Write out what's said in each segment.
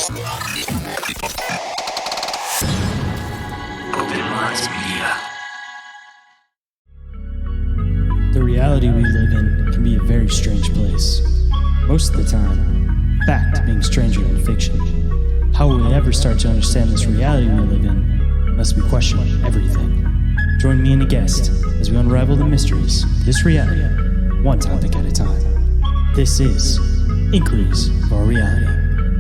The reality we live in can be a very strange place. Most of the time, fact being stranger than fiction. How will we ever start to understand this reality we live in unless we question everything? Join me and a guest as we unravel the mysteries of this reality, one topic at a time. This is Inquiries of Our Reality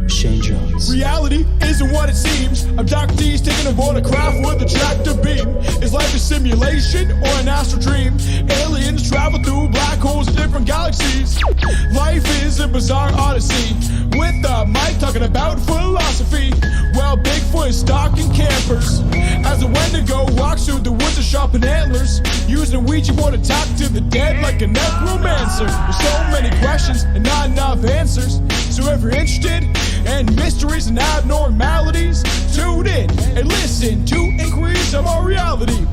with Shayn Jones. Reality isn't what it seems. Abductees taking aboard a craft with a tractor beam. Is life a simulation or an astral dream? Aliens travel through black holes in different galaxies. Life is a bizarre odyssey with a mic talking about philosophy. Well, Bigfoot is stalking campers as a Wendigo walks through the woods of sharpened antlers, using a Ouija board to talk to the dead like a necromancer. With so many questions and not enough answers. So if you're interested in mysteries and abnormalities, tune in and listen to Inquiries of Our Reality.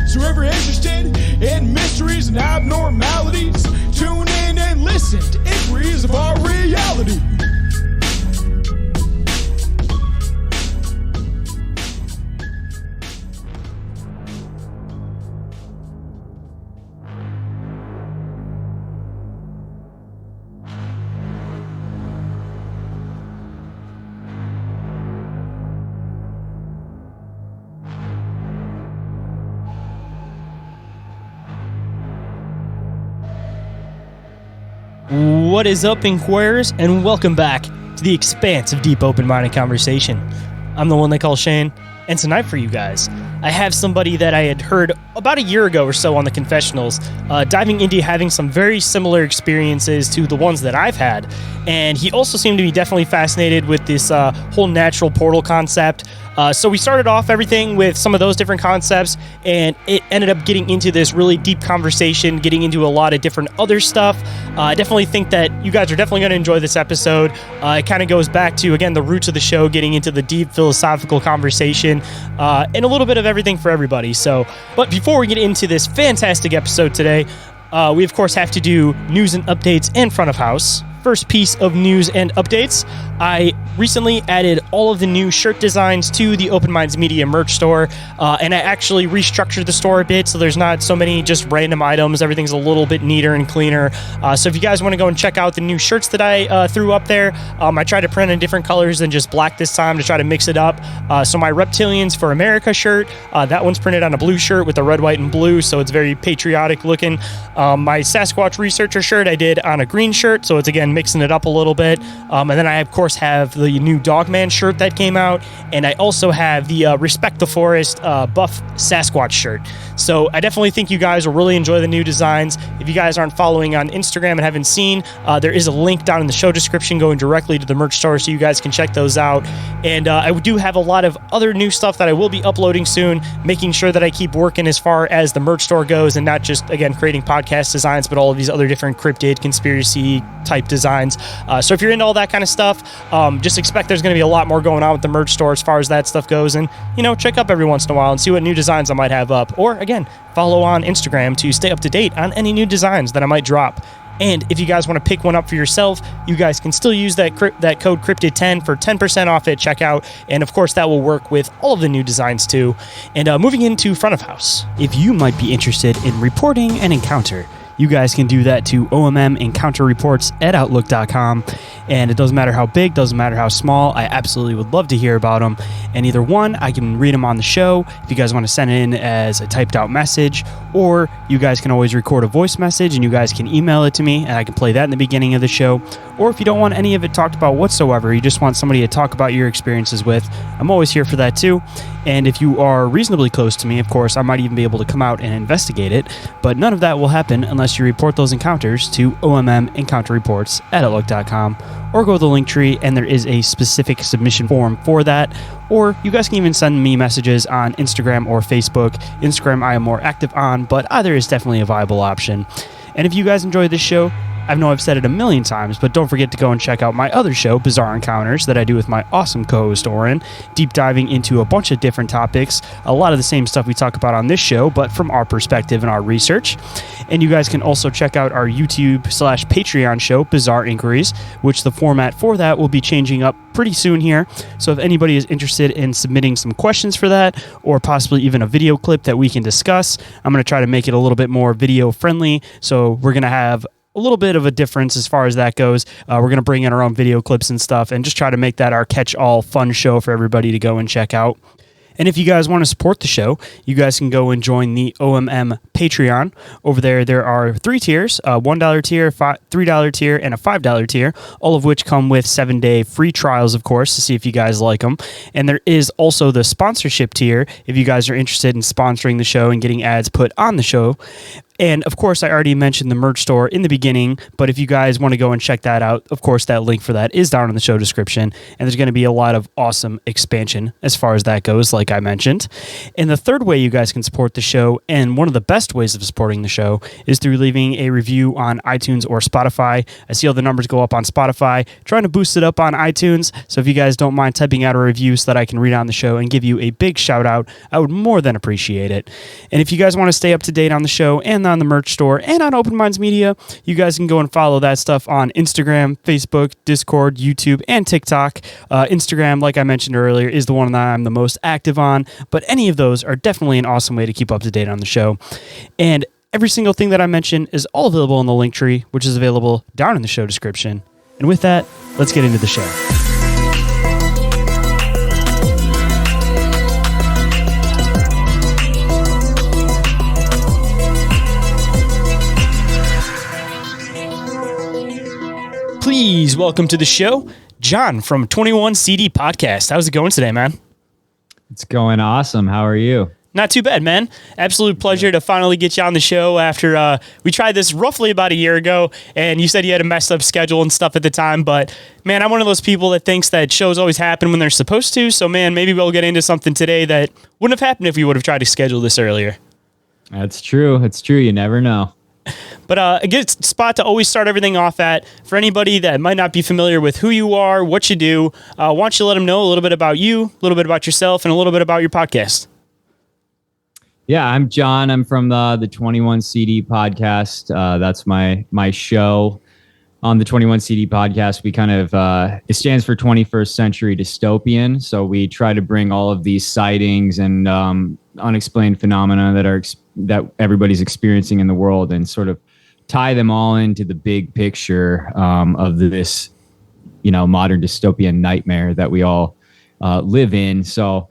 So if you're interested in mysteries and abnormalities, tune in and listen to Inquiries of Our Reality. What is up, Inquirers, and welcome back to the expanse of deep, open-minded conversation. I'm the one they call Shane, and tonight for you guys, I have somebody that I had heard about a year ago or so on the confessionals, diving into having some very similar experiences to the ones that I've had, and he also seemed to be definitely fascinated with this whole natural portal concept. So we started off everything with some of those different concepts, and it ended up getting into this really deep conversation, getting into a lot of different other stuff. I definitely think that you guys are definitely going to enjoy this episode. It kind of goes back to, again, the roots of the show, getting into the deep philosophical conversation, and a little bit of everything for everybody. But before we get into this fantastic episode today, we of course have to do news and updates and front of house. First piece of news and updates, I recently added all of the new shirt designs to the Open Minds Media merch store, and I actually restructured the store a bit so there's not so many just random items. Everything's a little bit neater and cleaner. So if you guys want to go and check out the new shirts that I threw up there, I tried to print in different colors than just black this time to try to mix it up. So my Reptilians for America shirt, that one's printed on a blue shirt with the red, white, and blue, so it's very patriotic looking. My Sasquatch Researcher shirt I did on a green shirt, so it's again mixing it up a little bit. And then I of course have the new Dogman shirt that came out, and I also have the Respect the Forest buff Sasquatch shirt. So I definitely think you guys will really enjoy the new designs. If you guys aren't following on Instagram and haven't seen, there is a link down in the show description going directly to the merch store, so you guys can check those out. And I do have a lot of other new stuff that I will be uploading soon, making sure that I keep working as far as the merch store goes, and not just, again, creating podcast designs, but all of these other different cryptid, conspiracy type designs. So if you're into all that kind of stuff, just expect there's going to be a lot more going on with the merch store as far as that stuff goes, and check up every once in a while and see what new designs I might have up, or again, follow on Instagram to stay up to date on any new designs that I might drop. And if you guys want to pick one up for yourself, you guys can still use that code Cryptid10 for 10% off at checkout, and of course that will work with all of the new designs too. And moving into front of house, if you might be interested in reporting an encounter, you guys can do that to ommencounterreports at outlook.com. And it doesn't matter how big, doesn't matter how small, I absolutely would love to hear about them. And either one, I can read them on the show if you guys want to send it in as a typed out message, or you guys can always record a voice message and you guys can email it to me and I can play that in the beginning of the show. Or if you don't want any of it talked about whatsoever, you just want somebody to talk about your experiences with, I'm always here for that too. And if you are reasonably close to me, of course, I might even be able to come out and investigate it, but none of that will happen unless you report those encounters to ommencounterreports at outlook.com, or go to the link tree and there is a specific submission form for that. Or you guys can even send me messages on Instagram or Facebook. Instagram I am more active on, but either is definitely a viable option. And if you guys enjoy this show, I know I've said it a million times, but don't forget to go and check out my other show, Bizarre Encounters, that I do with my awesome co-host Orin, deep diving into a bunch of different topics, a lot of the same stuff we talk about on this show, but from our perspective and our research. And you guys can also check out our YouTube/Patreon show, Bizarre Inquiries, which the format for that will be changing up pretty soon here. So if anybody is interested in submitting some questions for that, or possibly even a video clip that we can discuss, I'm going to try to make it a little bit more video friendly. So we're going to have a little bit of a difference as far as that goes. We're going to bring in our own video clips and stuff and just try to make that our catch-all fun show for everybody to go and check out. And if you guys want to support the show, you guys can go and join the OMM Patreon. Over there are 3 tiers, a $1 tier, $3 tier, and a $5 tier, all of which come with 7-day free trials, of course, to see if you guys like them. And there is also the sponsorship tier, if you guys are interested in sponsoring the show and getting ads put on the show. And, of course, I already mentioned the merch store in the beginning, but if you guys want to go and check that out, of course, that link for that is down in the show description, and there's going to be a lot of awesome expansion as far as that goes, like I mentioned. And the third way you guys can support the show, and one of the best ways of supporting the show, is through leaving a review on iTunes or Spotify. I see all the numbers go up on Spotify, trying to boost it up on iTunes, so if you guys don't mind typing out a review so that I can read on the show and give you a big shout-out, I would more than appreciate it. And if you guys want to stay up to date on the show and on the merch store and on Open Minds Media, you guys can go and follow that stuff on Instagram, Facebook, Discord, YouTube, and TikTok. Instagram, like I mentioned earlier, is the one that I'm the most active on, but any of those are definitely an awesome way to keep up to date on the show. And every single thing that I mentioned is all available in the link tree, which is available down in the show description. And with that, let's get into the show. Please welcome to the show, John from 21 CD Podcast. How's it going today, man? It's going awesome. How are you? Not too bad, man. Absolute pleasure to finally get you on the show after we tried this roughly about a year ago, and you said you had a messed up schedule and stuff at the time, but man, I'm one of those people that thinks that shows always happen when they're supposed to, so man, maybe we'll get into something today that wouldn't have happened if we would have tried to schedule this earlier. That's true. It's true. You never know. But a good spot to always start everything off at, for anybody that might not be familiar with who you are, what you do, why don't you let them know a little bit about you, a little bit about yourself, and a little bit about your podcast. Yeah, I'm John. I'm from the 21 CD Podcast. That's my show. On the 21 CD Podcast, we kind of, it stands for 21st Century Dystopian. So we try to bring all of these sightings and unexplained phenomena that everybody's experiencing in the world and sort of tie them all into the big picture of this, modern dystopian nightmare that we all live in. So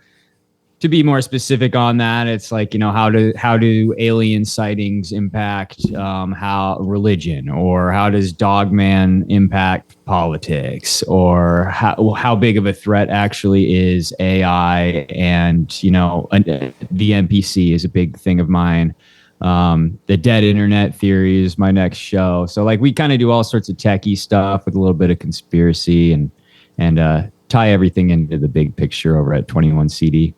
to be more specific on that, it's like, how do alien sightings impact how religion, or how does Dogman impact politics, or how big of a threat actually is AI, and the NPC is a big thing of mine. The dead internet theory is my next show. So like we kind of do all sorts of techie stuff with a little bit of conspiracy and tie everything into the big picture over at 21 CD.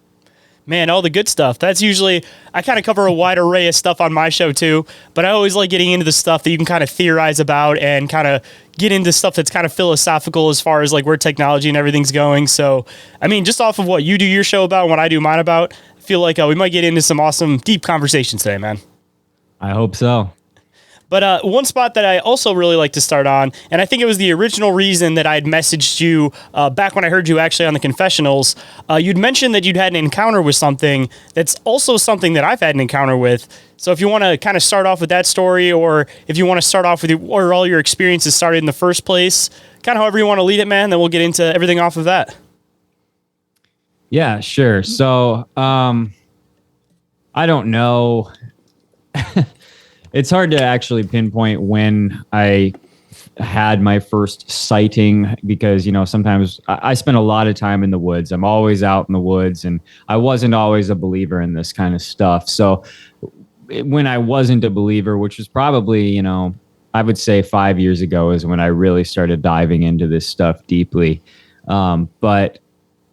Man, all the good stuff. That's usually, I kind of cover a wide array of stuff on my show too, but I always like getting into the stuff that you can kind of theorize about and kind of get into stuff that's kind of philosophical as far as like where technology and everything's going. So, I mean, just off of what you do your show about and what I do mine about, I feel like we might get into some awesome, deep conversations today, man. I hope so. But one spot that I also really like to start on, and I think it was the original reason that I'd messaged you back when I heard you actually on the confessionals, you'd mentioned that you'd had an encounter with something that's also something that I've had an encounter with. So if you want to kind of start off with that story, or if you want to start off with where all your experiences started in the first place, kind of however you want to lead it, man, then we'll get into everything off of that. Yeah, sure. So I don't know. It's hard to actually pinpoint when I had my first sighting because, sometimes I spend a lot of time in the woods. I'm always out in the woods, and I wasn't always a believer in this kind of stuff. So when I wasn't a believer, which was probably, I would say 5 years ago is when I really started diving into this stuff deeply. But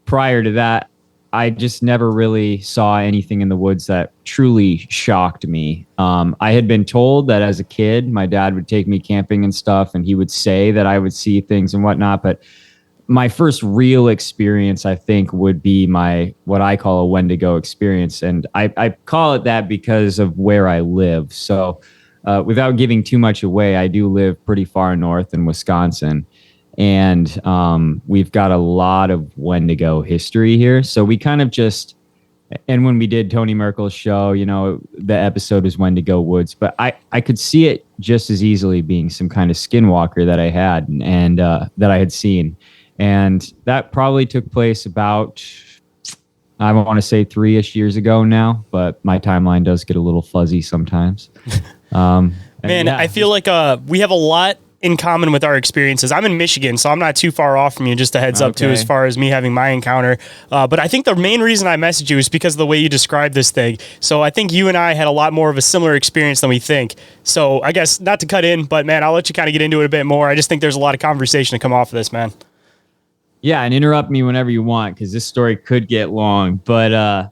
prior to that, I just never really saw anything in the woods that truly shocked me. I had been told that as a kid, my dad would take me camping and stuff, and he would say that I would see things and whatnot. But my first real experience, I think, would be my what I call a Wendigo experience. And I call it that because of where I live. So without giving too much away, I do live pretty far north in Wisconsin. And we've got a lot of Wendigo history here. So we kind of just, and when we did Tony Merkel's show, you know, the episode was Wendigo Woods, but I could see it just as easily being some kind of skinwalker that I had and that I had seen. And that probably took place about, I want to say 3-ish years ago now, but my timeline does get a little fuzzy sometimes. Man, yeah. I feel like we have a lot in common with our experiences. I'm in Michigan, so I'm not too far off from you, just a heads up too, as far as me having my encounter. But I think the main reason I messaged you is because of the way you described this thing. So I think you and I had a lot more of a similar experience than we think. So I guess not to cut in, but man, I'll let you kind of get into it a bit more. I just think there's a lot of conversation to come off of this, man. Yeah, and interrupt me whenever you want, because this story could get long. But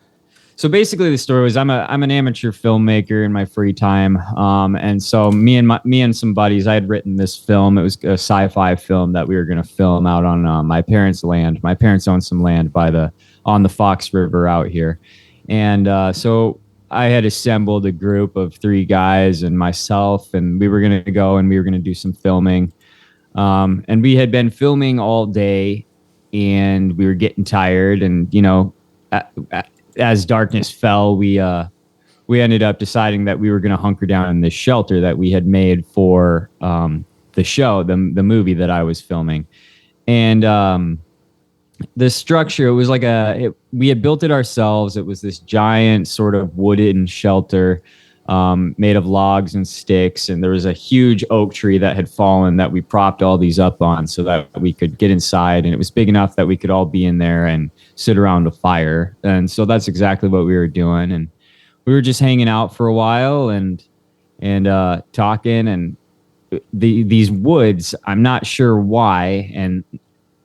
so basically, the story was I'm an amateur filmmaker in my free time, and so me and some buddies, I had written this film. It was a sci-fi film that we were going to film out on my parents' land. My parents own some land on the Fox River out here, and so I had assembled a group of 3 guys and myself, and we were going to go and we were going to do some filming, and we had been filming all day. And we were getting tired, and you know, as darkness fell, we ended up deciding that we were going to hunker down in this shelter that we had made for the show, the movie that I was filming. And the structure, it was like we had built it ourselves. It was this giant sort of wooden shelter made of logs and sticks, and there was a huge oak tree that had fallen that we propped all these up on so that we could get inside, and it was big enough that we could all be in there and sit around a fire. And so that's exactly what we were doing, and we were just hanging out for a while and talking. And these woods, I'm not sure why, and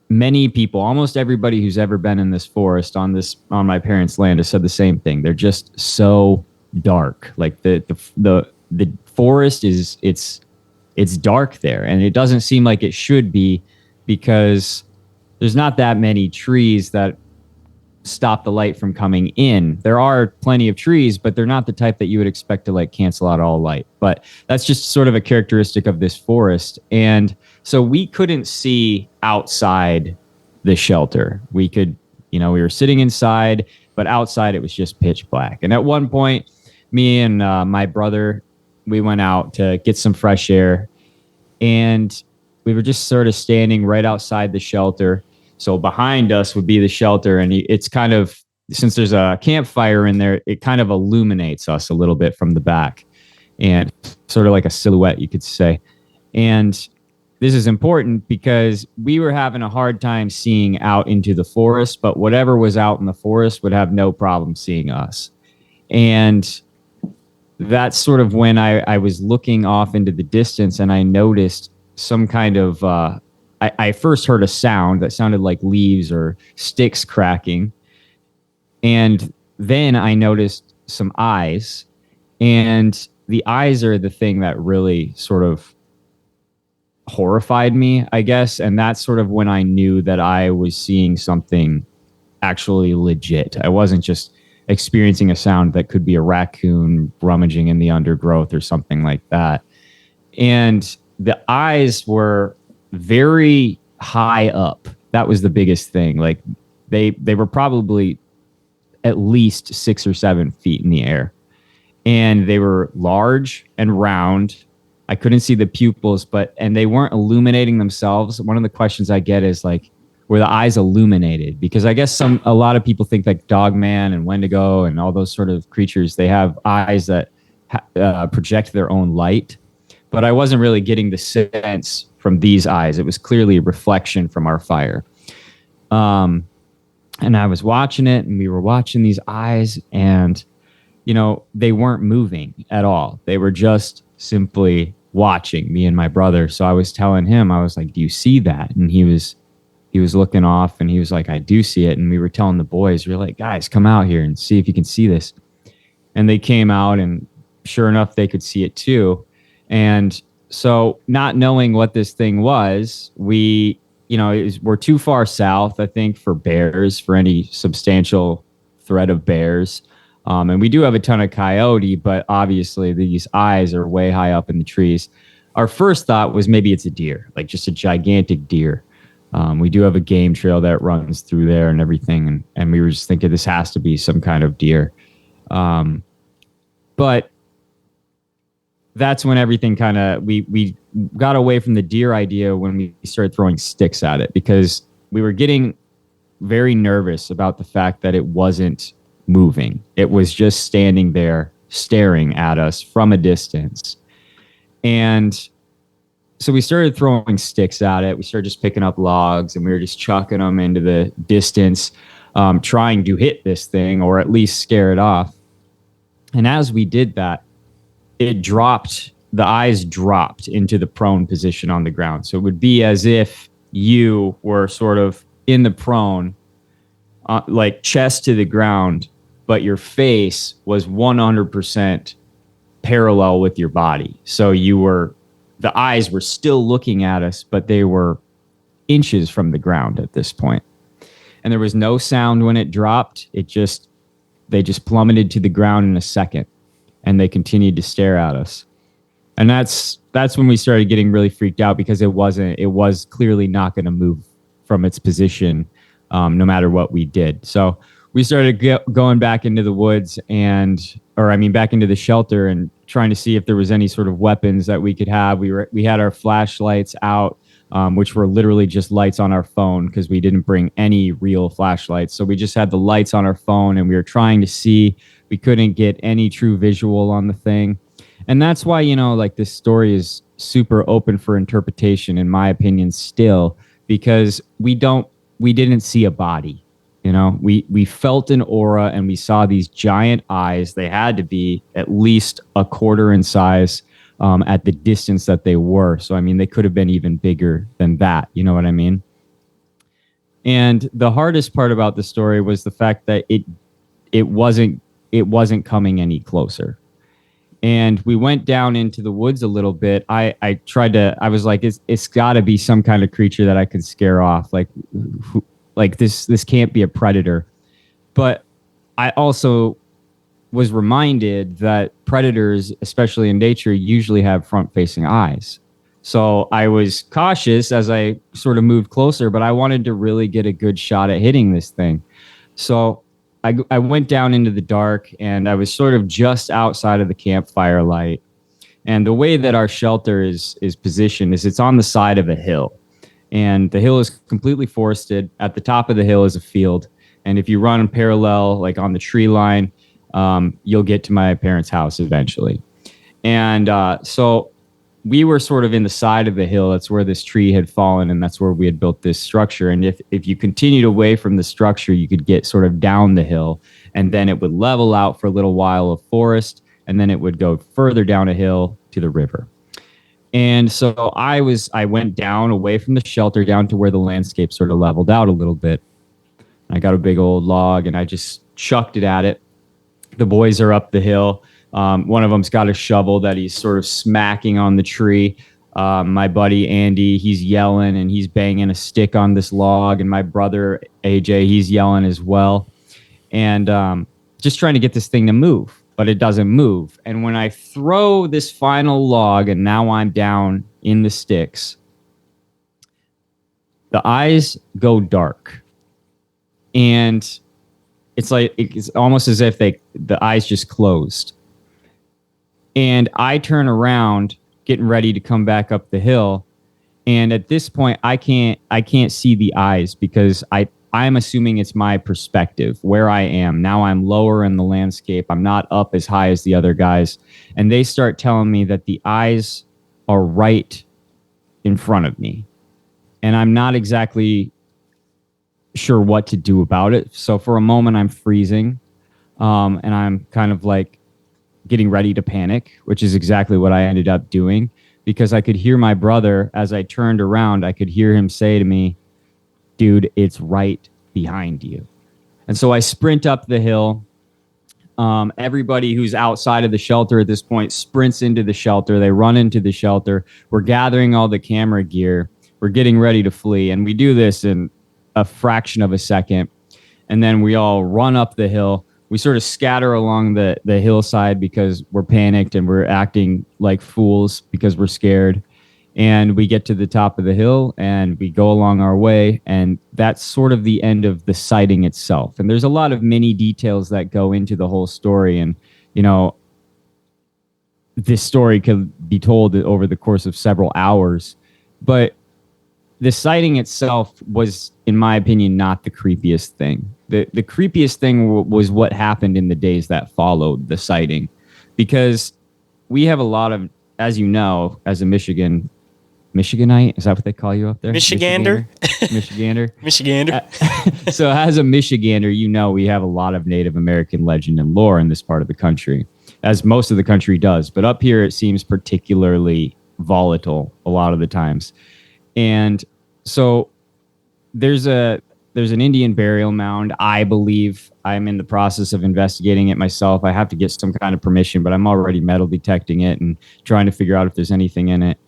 many people, almost everybody who's ever been in this forest on my parents' land has said the same thing. They're just so dark. Like the forest it's dark there, and it doesn't seem like it should be, because there's not that many trees that stop the light from coming in. There are plenty of trees, but they're not the type that you would expect to like cancel out all light. But that's just sort of a characteristic of this forest. And so we couldn't see outside the shelter. We could, we were sitting inside, but outside it was just pitch black. And at one point, me and my brother, we went out to get some fresh air, and we were just sort of standing right outside the shelter. So behind us would be the shelter, and it's kind of, since there's a campfire in there, it kind of illuminates us a little bit from the back, and sort of like a silhouette, you could say. And this is important because we were having a hard time seeing out into the forest, but whatever was out in the forest would have no problem seeing us. And that's sort of when I was looking off into the distance, and I noticed some kind of, I first heard a sound that sounded like leaves or sticks cracking. And then I noticed some eyes, and the eyes are the thing that really sort of horrified me, I guess. And that's sort of when I knew that I was seeing something actually legit. I wasn't just experiencing a sound that could be a raccoon rummaging in the undergrowth or something like that. And the eyes were very high up. That was the biggest thing. Like they were probably at least 6 or 7 feet in the air, and they were large and round. I couldn't see the pupils, and they weren't illuminating themselves. One of the questions I get is like, were the eyes illuminated? Because I guess a lot of people think like Dogman and Wendigo and all those sort of creatures, they have eyes that project their own light. But I wasn't really getting the sense from these eyes. It was clearly a reflection from our fire. And I was watching it, and we were watching these eyes, and, they weren't moving at all. They were just simply watching me and my brother. So I was telling him, I was like, do you see that? And he was he was looking off and he was like, I do see it. And we were telling the boys, we were like, guys, come out here and see if you can see this. And they came out, and sure enough, they could see it too. And so, not knowing what this thing was, we're too far south, I think, for bears, for any substantial threat of bears. And we do have a ton of coyote, but obviously these eyes are way high up in the trees. Our first thought was maybe it's a deer, like just a gigantic deer. We do have a game trail that runs through there and everything. And we were just thinking this has to be some kind of deer. But that's when everything kind of, we got away from the deer idea when we started throwing sticks at it, because we were getting very nervous about the fact that it wasn't moving. It was just standing there staring at us from a distance. And so we started throwing sticks at it. We started just picking up logs, and we were just chucking them into the distance, trying to hit this thing or at least scare it off. And as we did that, the eyes dropped into the prone position on the ground. So it would be as if you were sort of in the prone, like chest to the ground, but your face was 100% parallel with your body. So the eyes were still looking at us, but they were inches from the ground at this point. And there was no sound when it dropped. They just plummeted to the ground in a second, and they continued to stare at us. And that's when we started getting really freaked out, because it was clearly not going to move from its position, no matter what we did. So we started going back into the woods back into the shelter and trying to see if there was any sort of weapons that we could have. We had our flashlights out, which were literally just lights on our phone, because we didn't bring any real flashlights. So we just had the lights on our phone, and we were trying to see. We couldn't get any true visual on the thing. And that's why, this story is super open for interpretation, in my opinion, still, because we didn't see a body. We felt an aura, and we saw these giant eyes. They had to be at least a quarter in size at the distance that they were. So, they could have been even bigger than that. You know what I mean? And the hardest part about the story was the fact that it wasn't coming any closer. And we went down into the woods a little bit. I was like, it's got to be some kind of creature that I could scare off. Like this can't be a predator. But I also was reminded that predators, especially in nature, usually have front-facing eyes. So I was cautious as I sort of moved closer, but I wanted to really get a good shot at hitting this thing. So I went down into the dark, and I was sort of just outside of the campfire light. And the way that our shelter is positioned is it's on the side of a hill. And the hill is completely forested. At the top of the hill is a field. And if you run parallel, like on the tree line, you'll get to my parents' house eventually. And so we were sort of in the side of the hill. That's where this tree had fallen, and that's where we had built this structure. And if you continued away from the structure, you could get sort of down the hill, and then it would level out for a little while of forest, and then it would go further down a hill to the river. And so I went down away from the shelter down to where the landscape sort of leveled out a little bit. I got a big old log, and I just chucked it at it. The boys are up the hill. One of them's got a shovel that he's sort of smacking on the tree. My buddy Andy, he's yelling and he's banging a stick on this log. And my brother AJ, he's yelling as well. And just trying to get this thing to move, but it doesn't move. And when I throw this final log, and now I'm down in the sticks, the eyes go dark. And it's almost as if the eyes just closed. And I turn around, getting ready to come back up the hill. And at this point, I can't see the eyes, because I'm assuming it's my perspective where I am. Now I'm lower in the landscape. I'm not up as high as the other guys. And they start telling me that the eyes are right in front of me. And I'm not exactly sure what to do about it. So for a moment, I'm freezing. And I'm kind of like getting ready to panic, which is exactly what I ended up doing, because I could hear my brother, as I turned around, I could hear him say to me, dude, it's right behind you. And so I sprint up the hill. Everybody who's outside of the shelter at this point sprints into the shelter. They run into the shelter. We're gathering all the camera gear. We're getting ready to flee. And we do this in a fraction of a second. And then we all run up the hill. We sort of scatter along the hillside because we're panicked and we're acting like fools because we're scared. And we get to the top of the hill and we go along our way. And that's sort of the end of the sighting itself. And there's a lot of mini details that go into the whole story. And, you know, this story could be told over the course of several hours. But the sighting itself was, in my opinion, not the creepiest thing. The creepiest thing was what happened in the days that followed the sighting. Because we have a lot of, as you know, as a Michiganite, is that what they call you up there? Michigander. So as a Michigander, you know we have a lot of Native American legend and lore in this part of the country, as most of the country does. But up here, it seems particularly volatile a lot of the times. And so there's an Indian burial mound. I believe I'm in the process of investigating it myself. I have to get some kind of permission, but I'm already metal detecting it and trying to figure out if there's anything in it.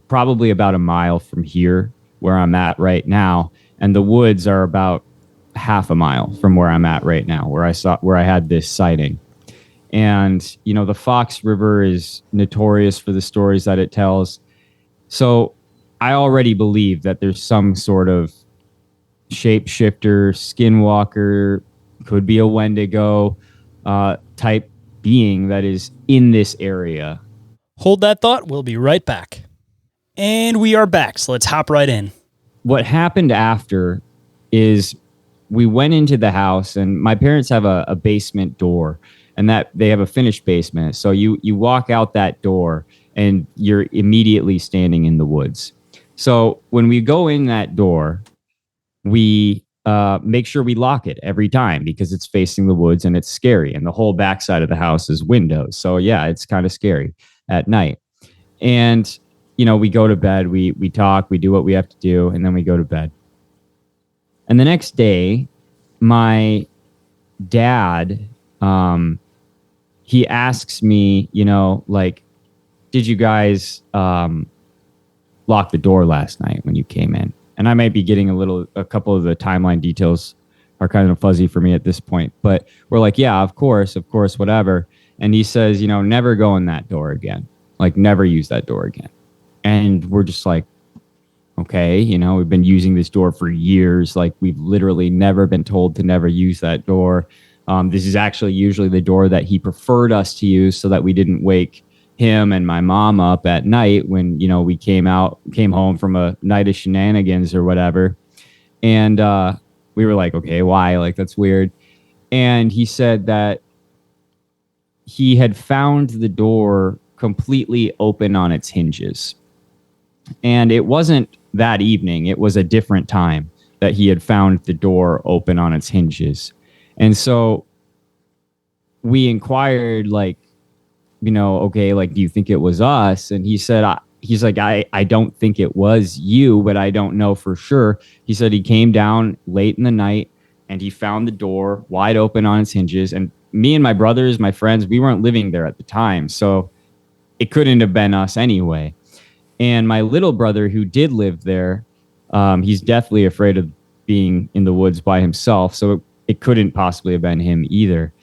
Probably about a mile from here where I'm at right now. And the woods are about half a mile from where I'm at right now, where I had this sighting. And, you know, the Fox River is notorious for the stories that it tells. So I already believe that there's some sort of shapeshifter, skinwalker, could be a Wendigo type being that is in this area. Hold that thought. We'll be right back. And we are back, so let's hop right in. What happened after is we went into the house, and my parents have a basement door, and that they have a finished basement. So you walk out that door, and you're immediately standing in the woods. So when we go in that door, we make sure we lock it every time because it's facing the woods and it's scary. And the whole backside of the house is windows. So yeah, it's kind of scary at night. And, you know, we go to bed, we talk, we do what we have to do, and then we go to bed. And the next day, my dad, he asks me, you know, like, did you guys lock the door last night when you came in? And I might be getting a couple of the timeline details are kind of fuzzy for me at this point, but we're like, yeah, of course, whatever. And he says, you know, never go in that door again. Like, never use that door again. And we're just like, okay, you know, we've been using this door for years. Like, we've literally never been told to never use that door. This is actually usually the door that he preferred us to use so that we didn't wake him and my mom up at night when, you know, we came home from a night of shenanigans or whatever. And we were like, okay, why? Like, that's weird. And he said that he had found the door completely open on its hinges. And it wasn't that evening. It was a different time that he had found the door open on its hinges. And so we inquired, like, you know, okay, like, do you think it was us? And he said, he's like, I don't think it was you, but I don't know for sure. He said he came down late in the night and he found the door wide open on its hinges. And me and my brothers, my friends, we weren't living there at the time. So it couldn't have been us anyway. And my little brother, who did live there, he's deathly afraid of being in the woods by himself. So it couldn't possibly have been him either.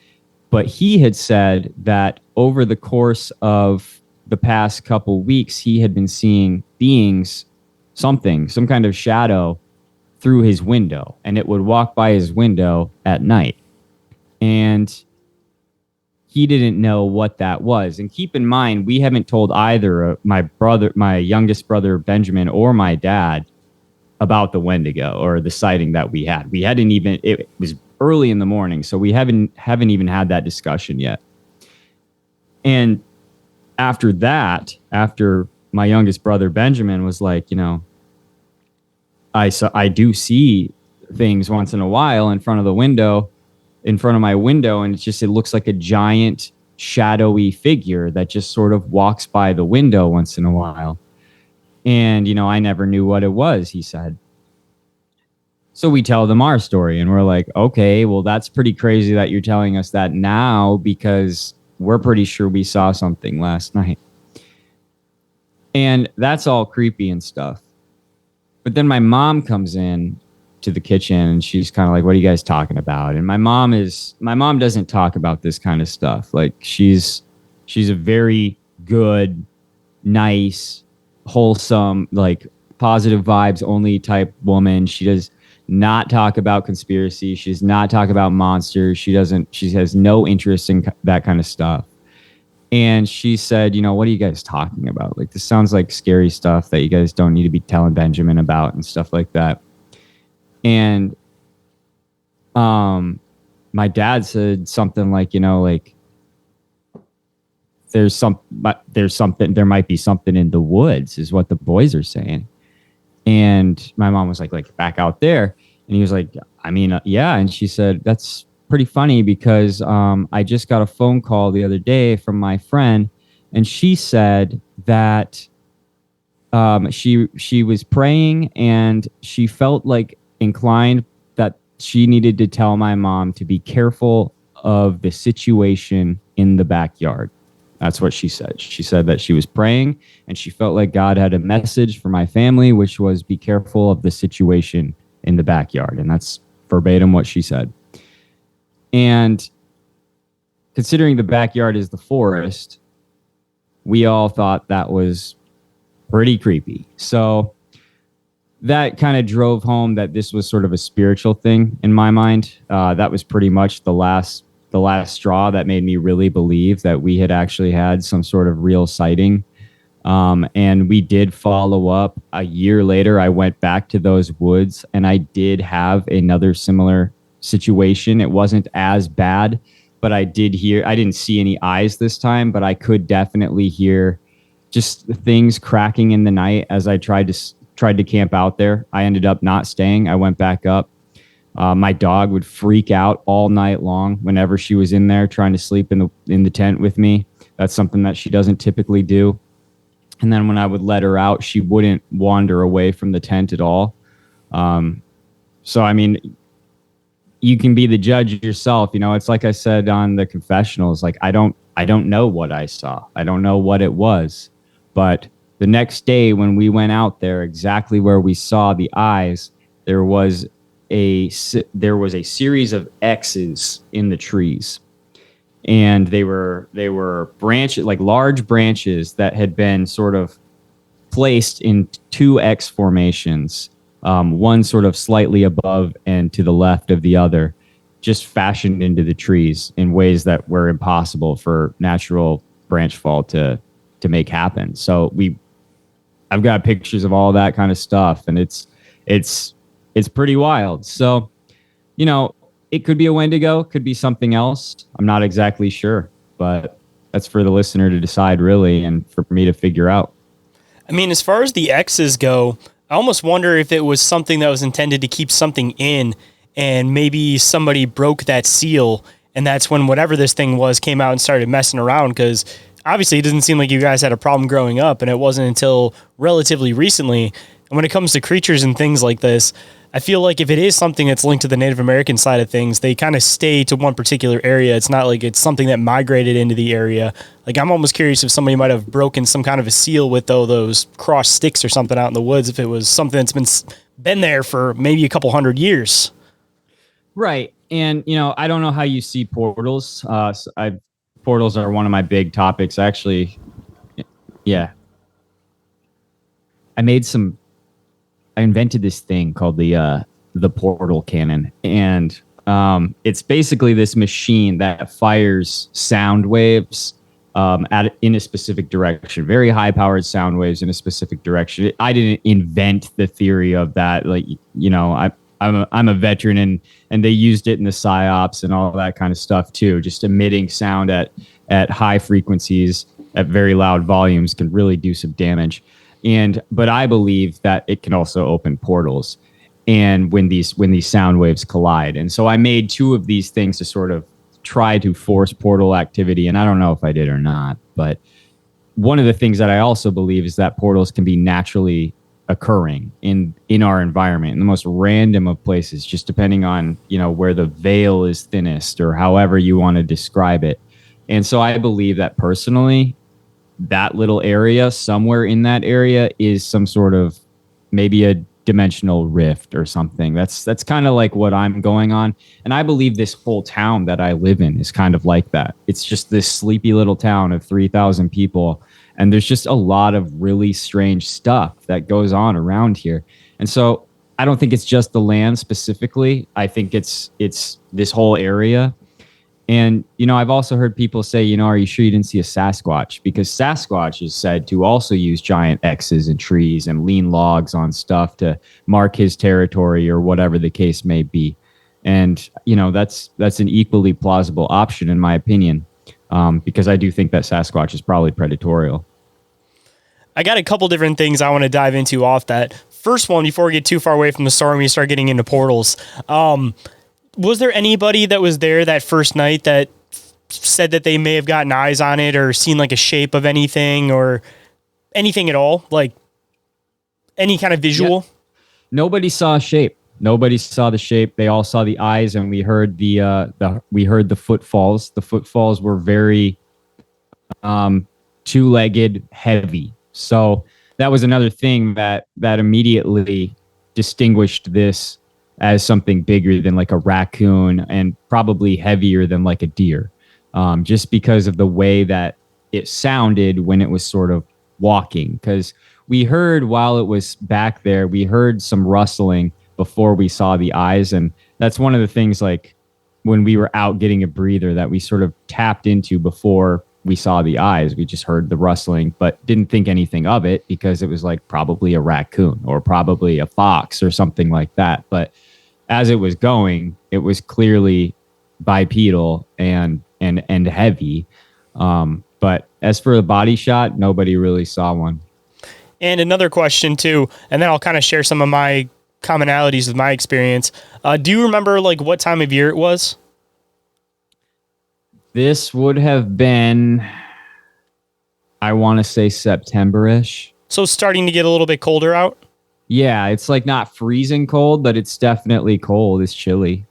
But he had said that over the course of the past couple weeks, he had been seeing beings, some kind of shadow through his window. And it would walk by his window at night. And he didn't know what that was. And keep in mind, we haven't told either my youngest brother, Benjamin, or my dad about the Wendigo or the sighting that we had. We hadn't even, it was early in the morning, so we haven't even had that discussion yet. And after my youngest brother, Benjamin, was like, you know, I do see things once in a while in front of my window, and it looks like a giant shadowy figure that just sort of walks by the window once in a while. And, you know, I never knew what it was, he said. So we tell them our story, and we're like, okay, well, that's pretty crazy that you're telling us that now, because we're pretty sure we saw something last night. And that's all creepy and stuff. But then my mom comes in to the kitchen, and she's kind of like, what are you guys talking about? And my mom doesn't talk about this kind of stuff. Like, she's a very good, nice, wholesome, like positive vibes only type woman. She does not talk about conspiracy. She does not talk about monsters. She has no interest in that kind of stuff. And she said, what are you guys talking about? Like, this sounds like scary stuff that you guys don't need to be telling Benjamin about and stuff like that. And my dad said something like, there might be something in the woods, is what the boys are saying. And my mom was like back out there. And he was like, yeah. And she said, that's pretty funny, because I just got a phone call the other day from my friend, and she said that she was praying, and she felt like inclined that she needed to tell my mom to be careful of the situation in the backyard. That's what she said. She said that she was praying, and she felt like God had a message for my family, which was be careful of the situation in the backyard. And that's verbatim what she said. And considering the backyard is the forest, we all thought that was pretty creepy. So that kind of drove home that this was sort of a spiritual thing in my mind. That was pretty much the last straw that made me really believe that we had actually had some sort of real sighting. And we did follow up a year later. I went back to those woods, and I did have another similar situation. It wasn't as bad, but I didn't see any eyes this time, but I could definitely hear just things cracking in the night as I tried to camp out there. I ended up not staying. I went back up. My dog would freak out all night long whenever she was in there trying to sleep in the tent with me. That's something that she doesn't typically do. And then when I would let her out, she wouldn't wander away from the tent at all. So, you can be the judge yourself. It's like I said on the confessionals, like, I don't know what I saw. I don't know what it was. But the next day when we went out there, exactly where we saw the eyes, there was a series of X's in the trees, and they were branches, like large branches that had been sort of placed in two X formations, one sort of slightly above and to the left of the other, just fashioned into the trees in ways that were impossible for natural branch fall to make happen. So I've got pictures of all that kind of stuff, and it's pretty wild. So, it could be a Wendigo, could be something else. I'm not exactly sure, but that's for the listener to decide, really, and for me to figure out. As far as the X's go, I almost wonder if it was something that was intended to keep something in, and maybe somebody broke that seal, and that's when whatever this thing was came out and started messing around, because obviously it doesn't seem like you guys had a problem growing up, and it wasn't until relatively recently. And when it comes to creatures and things like this, I feel like if it is something that's linked to the Native American side of things, they kind of stay to one particular area. It's not like it's something that migrated into the area. Like, I'm almost curious if somebody might have broken some kind of a seal with those crossed sticks or something out in the woods, if it was something that's been there for maybe a couple hundred years. Right. And, I don't know how you see portals. Portals are one of my big topics, actually. Yeah. I invented this thing called the portal cannon, and it's basically this machine that fires sound waves in a specific direction, very high powered sound waves in a specific direction. I didn't invent the theory of that. Like, I'm a veteran, and they used it in the psyops and all that kind of stuff too. Just emitting sound at high frequencies at very loud volumes can really do some damage. But I believe that it can also open portals, and when these sound waves collide. And so I made two of these things to sort of try to force portal activity. And I don't know if I did or not, but one of the things that I also believe is that portals can be naturally occurring in our environment, in the most random of places, just depending on, where the veil is thinnest or however you want to describe it. And so I believe that personally, that little area, somewhere in that area, is some sort of maybe a dimensional rift or something. That's kind of like what I'm going on. And I believe this whole town that I live in is kind of like that. It's just this sleepy little town of 3,000 people. And there's just a lot of really strange stuff that goes on around here. And so I don't think it's just the land specifically. I think it's this whole area. And, I've also heard people say, are you sure you didn't see a Sasquatch? Because Sasquatch is said to also use giant X's in trees and lean logs on stuff to mark his territory or whatever the case may be. And, that's an equally plausible option, in my opinion, because I do think that Sasquatch is probably predatorial. I got a couple different things I want to dive into off that. First one, before we get too far away from the story and we start getting into portals, was there anybody that was there that first night that said that they may have gotten eyes on it or seen like a shape of anything or anything at all? Like any kind of visual? Yeah. Nobody saw a shape. Nobody saw the shape. They all saw the eyes, and we heard the footfalls. The footfalls were very two-legged, heavy. So that was another thing that immediately distinguished this as something bigger than like a raccoon and probably heavier than like a deer, just because of the way that it sounded when it was sort of walking. Because we heard while it was back there, we heard some rustling before we saw the eyes. And that's one of the things, like when we were out getting a breather, that we sort of tapped into before we saw the eyes. We just heard the rustling, but didn't think anything of it because it was like probably a raccoon or probably a fox or something like that. But as it was going, it was clearly bipedal and heavy. But as for the body shot, nobody really saw one. And another question too, and then I'll kind of share some of my commonalities with my experience. Do you remember like what time of year it was? This would have been, I want to say September-ish. So starting to get a little bit colder out? Yeah, it's like not freezing cold, but it's definitely cold. It's chilly.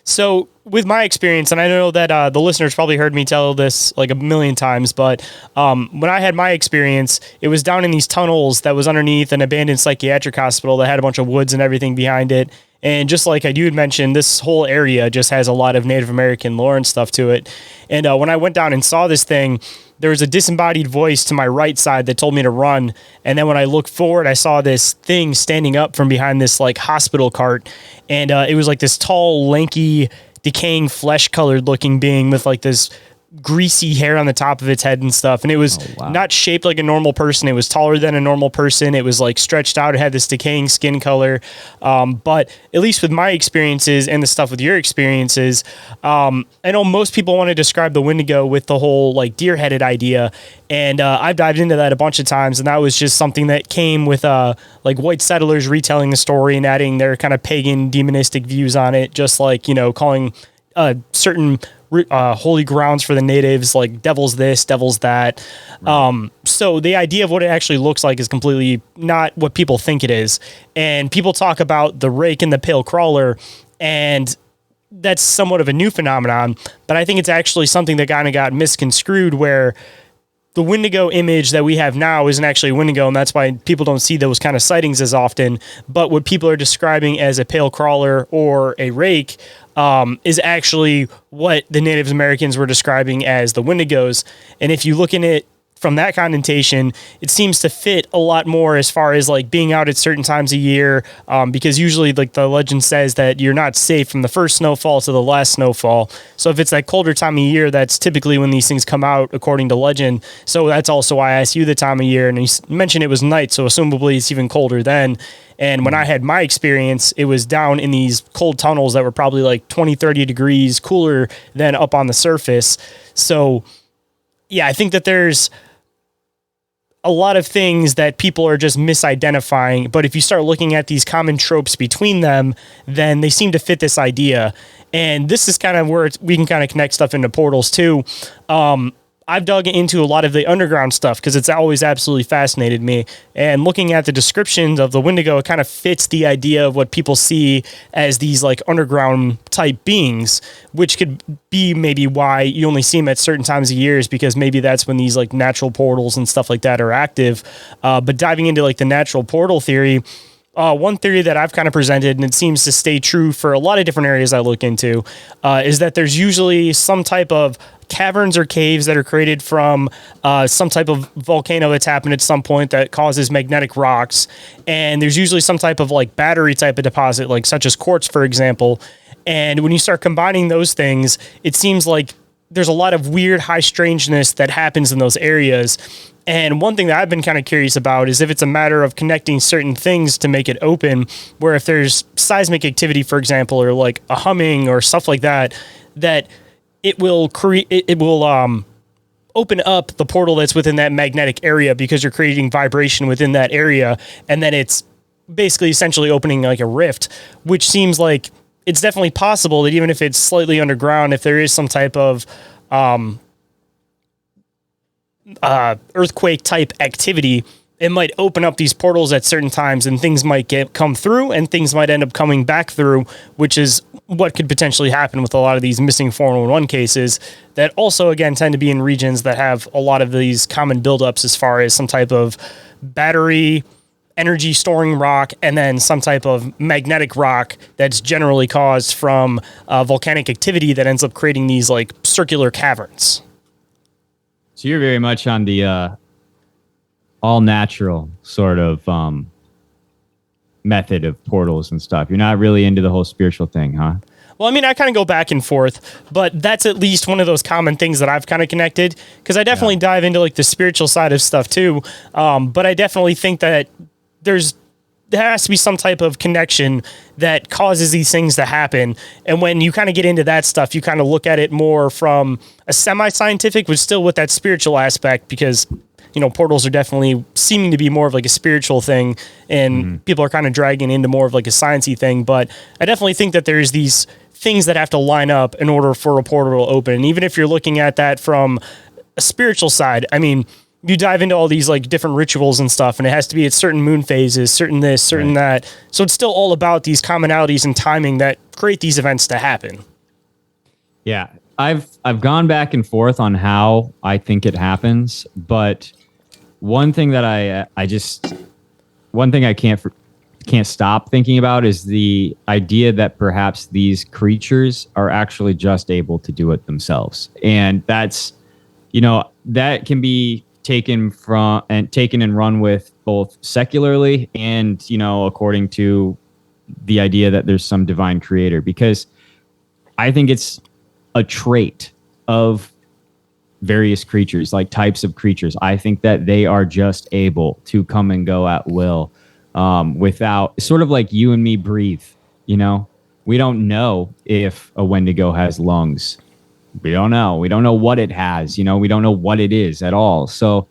So with my experience, and I know that the listeners probably heard me tell this like a million times, but when I had my experience, it was down in these tunnels that was underneath an abandoned psychiatric hospital that had a bunch of woods and everything behind it. And just like you had mentioned, this whole area just has a lot of Native American lore and stuff to it. And when I went down and saw this thing, there was a disembodied voice to my right side that told me to run. And then when I looked forward, I saw this thing standing up from behind this like hospital cart. And it was like this tall, lanky, decaying, flesh-colored looking being with like this greasy hair on the top of its head and stuff. And it was not shaped like a normal person. It was taller than a normal person. It was like stretched out. It had this decaying skin color. But at least with my experiences and the stuff with your experiences, I know most people want to describe the Wendigo with the whole like deer-headed idea. And I've dived into that a bunch of times. And that was just something that came with like white settlers retelling the story and adding their kind of pagan demonistic views on it. Just like, calling certain holy grounds for the natives, like devil's this, devil's that. Right. So the idea of what it actually looks like is completely not what people think it is. And people talk about the rake and the pale crawler, and that's somewhat of a new phenomenon, but I think it's actually something that kind of got misconstrued, where the Wendigo image that we have now isn't actually a Wendigo, and that's why people don't see those kind of sightings as often. But what people are describing as a pale crawler or a rake is actually what the Native Americans were describing as the Wendigos. And if you look in it from that connotation, it seems to fit a lot more as far as like being out at certain times of year, because usually like the legend says that you're not safe from the first snowfall to the last snowfall. So if it's that colder time of year, that's typically when these things come out according to legend. So that's also why I asked you the time of year, and you mentioned it was night, so assumably it's even colder then. And when I had my experience, it was down in these cold tunnels that were probably like 20, 30 degrees cooler than up on the surface. So yeah, I think that there's a lot of things that people are just misidentifying, but if you start looking at these common tropes between them, then they seem to fit this idea. And this is kind of where we can kind of connect stuff into portals too. I've dug into a lot of the underground stuff because it's always absolutely fascinated me. And looking at the descriptions of the Wendigo, it kind of fits the idea of what people see as these like underground type beings, which could be maybe why you only see them at certain times of years, because maybe that's when these like natural portals and stuff like that are active. But diving into like the natural portal theory, one theory that I've kind of presented, and it seems to stay true for a lot of different areas I look into, is that there's usually some type of caverns or caves that are created from some type of volcano that's happened at some point that causes magnetic rocks. And there's usually some type of like battery type of deposit, like such as quartz, for example. And when you start combining those things, it seems like there's a lot of weird high strangeness that happens in those areas. And one thing that I've been kind of curious about is if it's a matter of connecting certain things to make it open, where if there's seismic activity, for example, or like a humming or stuff like that, that it will create, it will open up the portal that's within that magnetic area because you're creating vibration within that area. And then it's basically essentially opening like a rift, which seems like it's definitely possible that even if it's slightly underground, if there is some type of earthquake type activity, it might open up these portals at certain times and things might come through and things might end up coming back through, which is what could potentially happen with a lot of these missing 411 cases that also, again, tend to be in regions that have a lot of these common buildups as far as some type of battery energy storing rock and then some type of magnetic rock that's generally caused from volcanic activity that ends up creating these like circular caverns. So you're very much on the all natural sort of method of portals and stuff. You're not really into the whole spiritual thing, huh? Well, I mean, I kind of go back and forth, but that's at least one of those common things that I've kind of connected, because I definitely dive into like the spiritual side of stuff too. But I definitely think that there has to be some type of connection that causes these things to happen. And when you kind of get into that stuff, you kind of look at it more from a semi-scientific, but still with that spiritual aspect, because, you know, portals are definitely seeming to be more of like a spiritual thing, and people are kind of dragging into more of like a science-y thing. But I definitely think that there's these things that have to line up in order for a portal to open. And even if you're looking at that from a spiritual side, I mean, you dive into all these like different rituals and stuff, and it has to be at certain moon phases, certain this, certain that. So it's still all about these commonalities and timing that create these events to happen. Yeah. I've gone back and forth on how I think it happens, but one thing that I can't stop thinking about is the idea that perhaps these creatures are actually just able to do it themselves. And that's, you know, that can be taken and run with both secularly and, you know, according to the idea that there's some divine creator, because I think it's a trait of various creatures, like types of creatures. I think that they are just able to come and go at will, without, sort of like you and me breathe, you know. We don't know if a Wendigo has lungs. We don't know. We don't know what it has, you know. We don't know what it is at all. So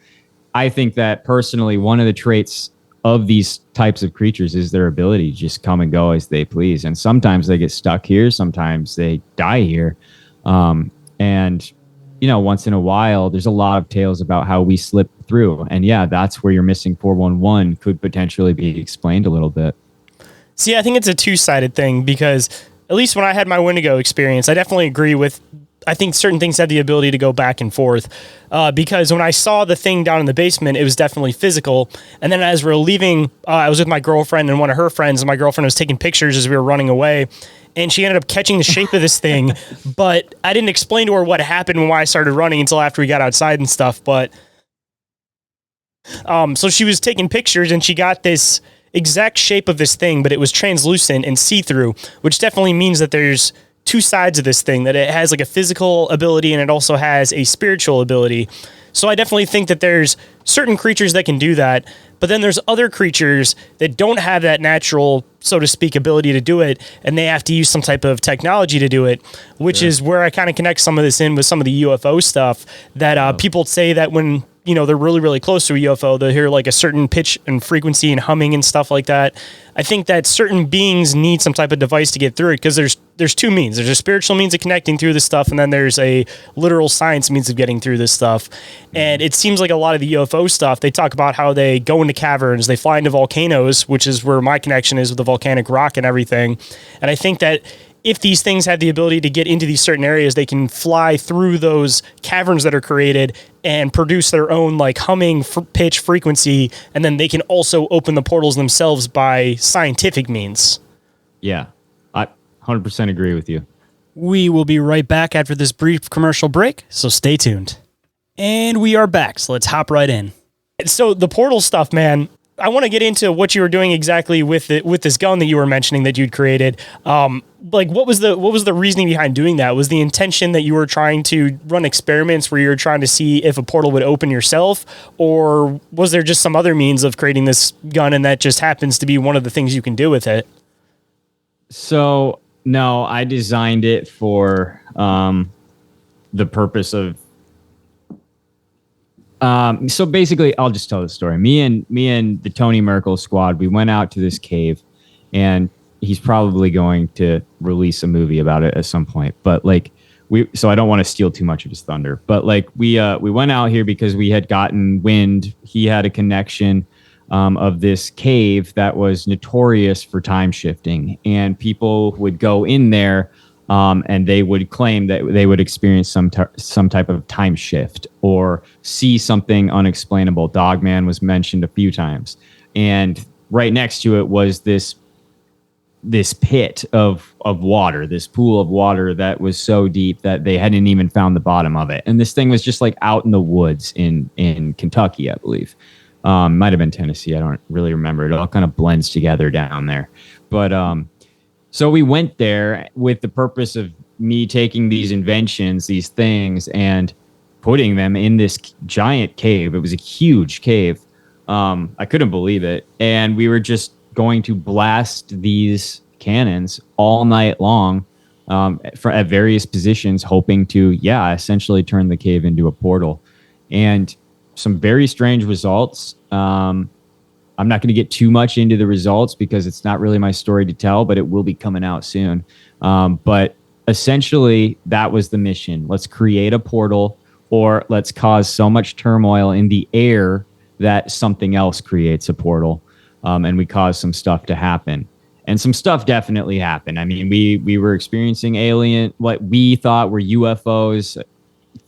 I think that personally, one of the traits of these types of creatures is their ability to just come and go as they please. And sometimes they get stuck here. Sometimes they die here. And, you know, once in a while, there's a lot of tales about how we slip through. And yeah, that's where your missing 411 could potentially be explained a little bit. See, I think it's a two-sided thing, because at least when I had my Wendigo experience, I definitely agree with, I think certain things had the ability to go back and forth, because when I saw the thing down in the basement, it was definitely physical. And then as we were leaving, I was with my girlfriend and one of her friends, and my girlfriend was taking pictures as we were running away. And she ended up catching the shape of this thing, but I didn't explain to her what happened and why I started running until after we got outside and stuff. But so she was taking pictures and she got this exact shape of this thing, but it was translucent and see-through, which definitely means that there's two sides of this thing, that it has like a physical ability and it also has a spiritual ability. So I definitely think that there's certain creatures that can do that, but then there's other creatures that don't have that natural, so to speak, ability to do it, and they have to use some type of technology to do it, which is where I kind of connect some of this in with some of the UFO stuff that people say that when they're really, really close to a UFO, they'll hear like a certain pitch and frequency and humming and stuff like that. I think that certain beings need some type of device to get through it, because there's two means. There's a spiritual means of connecting through this stuff, and then there's a literal science means of getting through this stuff. And it seems like a lot of the UFO stuff, they talk about how they go into caverns, they fly into volcanoes, which is where my connection is with the volcanic rock and everything. And I think that if these things have the ability to get into these certain areas, they can fly through those caverns that are created and produce their own like humming pitch frequency. And then they can also open the portals themselves by scientific means. Yeah, I 100% agree with you. We will be right back after this brief commercial break, so stay tuned. And we are back, so let's hop right in. So the portal stuff, man, I want to get into what you were doing exactly with this gun that you were mentioning that you'd created. Like what was the reasoning behind doing that? Was the intention that you were trying to run experiments where you were trying to see if a portal would open yourself, or was there just some other means of creating this gun and that just happens to be one of the things you can do with it? So no, I designed it for the purpose of. So basically, I'll just tell the story. Me and the Tony Merkel squad, we went out to this cave, and he's probably going to release a movie about it at some point. But like so I don't want to steal too much of his thunder. But like we went out here because we had gotten wind. He had a connection of this cave that was notorious for time shifting, and people would go in there. And they would claim that they would experience some type of time shift or see something unexplainable. Dogman was mentioned a few times, and right next to it was this pit of water, this pool of water that was so deep that they hadn't even found the bottom of it. And this thing was just like out in the woods in Kentucky, I believe. Might have been Tennessee. I don't really remember. It all kind of blends together down there, but so we went there with the purpose of me taking these inventions, these things, and putting them in this giant cave. It was a huge cave. I couldn't believe it. And we were just going to blast these cannons all night long at various positions, hoping to, essentially turn the cave into a portal. And some very strange results. I'm not going to get too much into the results because it's not really my story to tell, but it will be coming out soon. But essentially, that was the mission. Let's create a portal, or let's cause so much turmoil in the air that something else creates a portal, and we cause some stuff to happen. And some stuff definitely happened. I mean, we were experiencing what we thought were UFOs,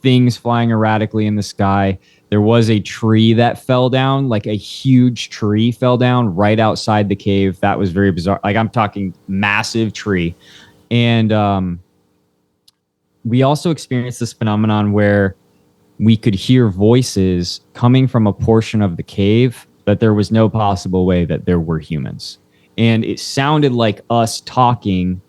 things flying erratically in the sky. There was a tree that fell down, like a huge tree fell down right outside the cave. That was very bizarre. Like, I'm talking massive tree. And we also experienced this phenomenon where we could hear voices coming from a portion of the cave that there was no possible way that there were humans. And it sounded like us talking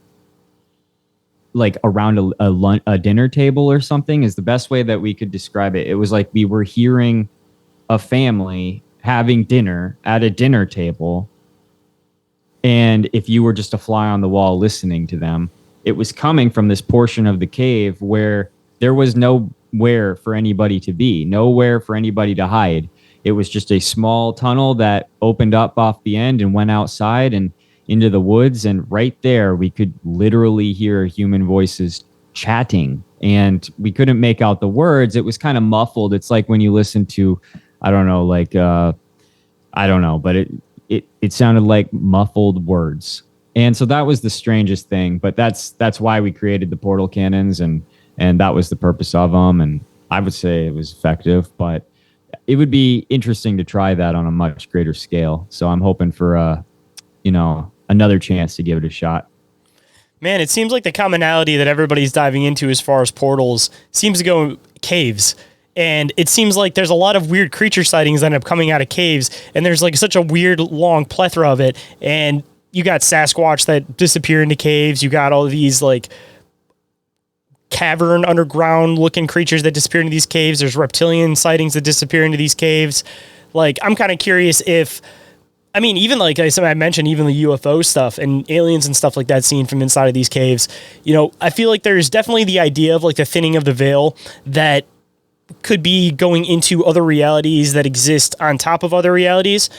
like around a dinner table or something is the best way that we could describe it. It was like we were hearing a family having dinner at a dinner table. And if you were just a fly on the wall listening to them, it was coming from this portion of the cave where there was nowhere for anybody to be, nowhere for anybody to hide. It was just a small tunnel that opened up off the end and went outside and into the woods, and right there we could literally hear human voices chatting, and we couldn't make out the words. It was kind of muffled. It's like when you listen to, I don't know, but it sounded like muffled words. And so that was the strangest thing, but that's why we created the portal cannons, and that was the purpose of them. And I would say it was effective, but it would be interesting to try that on a much greater scale. So I'm hoping for another chance to give it a shot. Man, it seems like the commonality that everybody's diving into as far as portals seems to go caves. And it seems like there's a lot of weird creature sightings that end up coming out of caves. And there's like such a weird long plethora of it. And you got Sasquatch that disappear into caves. You got all of these like cavern underground looking creatures that disappear into these caves. There's reptilian sightings that disappear into these caves. Like, I'm kind of curious if, I mean, even like I mentioned, even the UFO stuff and aliens and stuff like that seen from inside of these caves, I feel like there's definitely the idea of like the thinning of the veil that could be going into other realities that exist on top of other realities.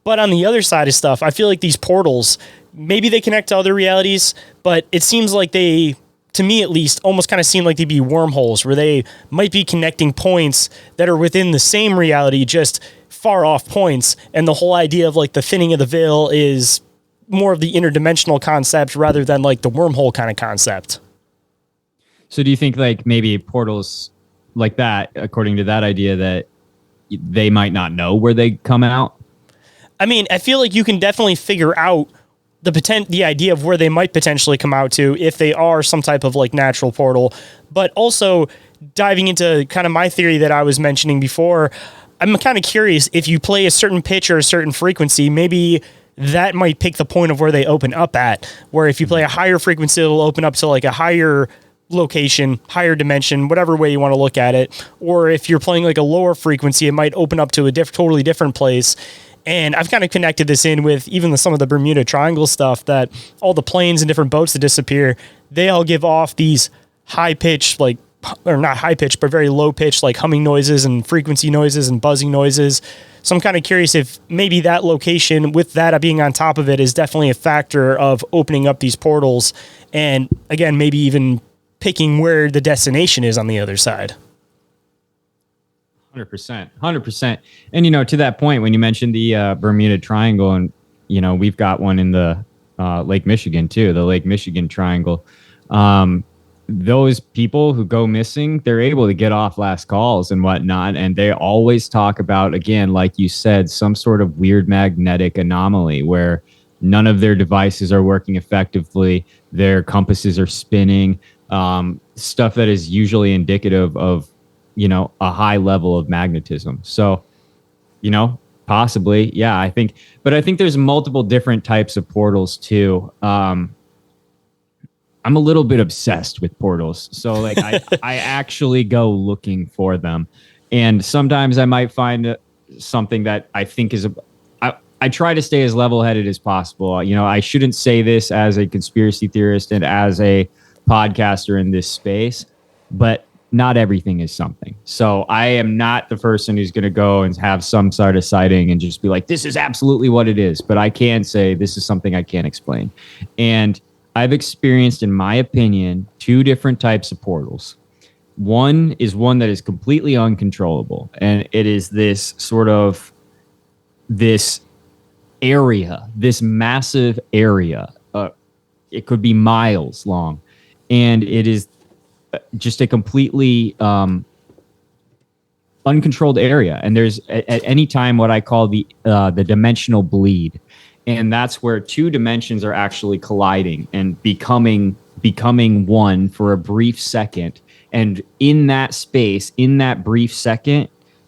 But on the other side of stuff, I feel like these portals, maybe they connect to other realities, but it seems like they, to me at least, almost kind of seem like they'd be wormholes where they might be connecting points that are within the same reality, just far off points. And the whole idea of like the thinning of the veil is more of the interdimensional concept rather than like the wormhole kind of concept. So do you think like maybe portals like that, according to that idea, that they might not know where they come out? I mean, I feel like you can definitely figure out the idea of where they might potentially come out to if they are some type of like natural portal. But also diving into kind of my theory that I was mentioning before, I'm kind of curious if you play a certain pitch or a certain frequency, maybe that might pick the point of where they open up at, where if you play a higher frequency, it'll open up to like a higher location, higher dimension, whatever way you want to look at it. Or if you're playing like a lower frequency, it might open up to a totally different place. And I've kind of connected this in with even some of the Bermuda Triangle stuff, that all the planes and different boats that disappear, they all give off these high pitch, like, or not high pitch, but very low pitch, like humming noises and frequency noises and buzzing noises. So I'm kind of curious if maybe that location with that being on top of it is definitely a factor of opening up these portals. And again, maybe even picking where the destination is on the other side. 100%. And, to that point, when you mentioned the Bermuda Triangle, and, we've got one in the Lake Michigan, too, the Lake Michigan Triangle. Those people who go missing, they're able to get off last calls and whatnot. And they always talk about, again, like you said, some sort of weird magnetic anomaly where none of their devices are working effectively. Their compasses are spinning, stuff that is usually indicative of, a high level of magnetism. So, possibly, yeah, I think there's multiple different types of portals too. I'm a little bit obsessed with portals. So like I actually go looking for them. And sometimes I might find something that I think is I try to stay as level-headed as possible. I shouldn't say this as a conspiracy theorist and as a podcaster in this space, but not everything is something. So I am not the person who's going to go and have some sort of sighting and just be like, this is absolutely what it is. But I can say this is something I can't explain. And I've experienced, in my opinion, two different types of portals. One is one that is completely uncontrollable. And it is this sort of this area, this massive area. It could be miles long. And it is just a completely uncontrolled area. And there's at any time what I call the dimensional bleed. And that's where two dimensions are actually colliding and becoming one for a brief second. And in that space, in that brief second,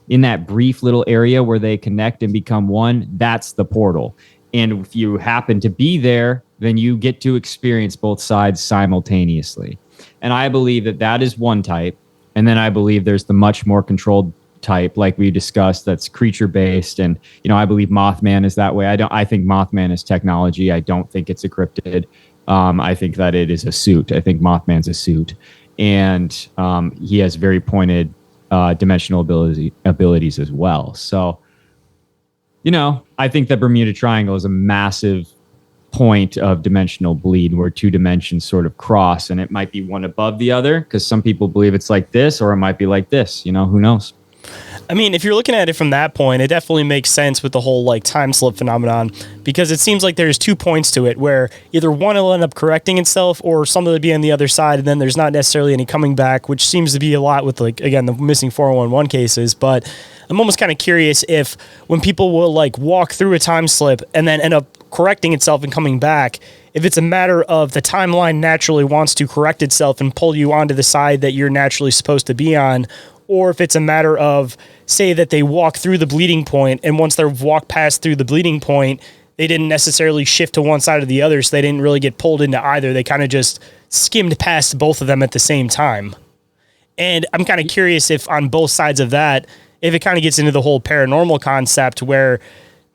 in that brief little area where they connect and become one, that's the portal. And if you happen to be there, then you get to experience both sides simultaneously. And I believe that is one type. And then I believe there's the much more controlled type, like we discussed, that's creature based. And, I believe Mothman is that way. I think Mothman is technology. I don't think it's a cryptid. I think that it is a suit. I think Mothman's a suit. And he has very pointed dimensional abilities as well. So, I think that Bermuda Triangle is a massive point of dimensional bleed where two dimensions sort of cross, and it might be one above the other because some people believe it's like this, or it might be like this. Who knows? I mean, if you're looking at it from that point, it definitely makes sense with the whole like time slip phenomenon, because it seems like there's 2 points to it where either one will end up correcting itself or something will be on the other side, and then there's not necessarily any coming back, which seems to be a lot with, like, again, the missing 411 cases. But I'm almost kind of curious if when people will like walk through a time slip and then end up correcting itself and coming back, if it's a matter of the timeline naturally wants to correct itself and pull you onto the side that you're naturally supposed to be on, or if it's a matter of, say that they walk through the bleeding point, and once they've walked past through the bleeding point, they didn't necessarily shift to one side or the other, so they didn't really get pulled into either. They kind of just skimmed past both of them at the same time. And I'm kind of curious if on both sides of that, if it kind of gets into the whole paranormal concept where,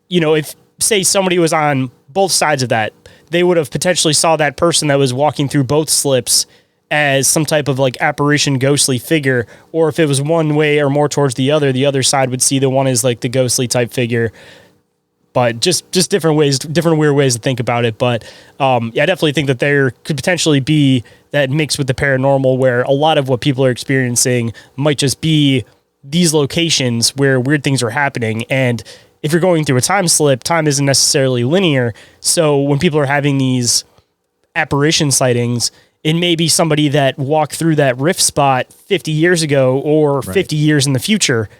if, say, somebody was on both sides of that, they would have potentially saw that person that was walking through both slips as some type of like apparition, ghostly figure, or if it was one way or more towards the other side would see the one as like the ghostly type figure. But just different ways, different weird ways to think about it. But yeah, I definitely think that there could potentially be that mix with the paranormal, where a lot of what people are experiencing might just be these locations where weird things are happening. And if you're going through a time slip, time isn't necessarily linear. So when people are having these apparition sightings, it may be somebody that walked through that rift spot 50 years ago or 50 years in the future,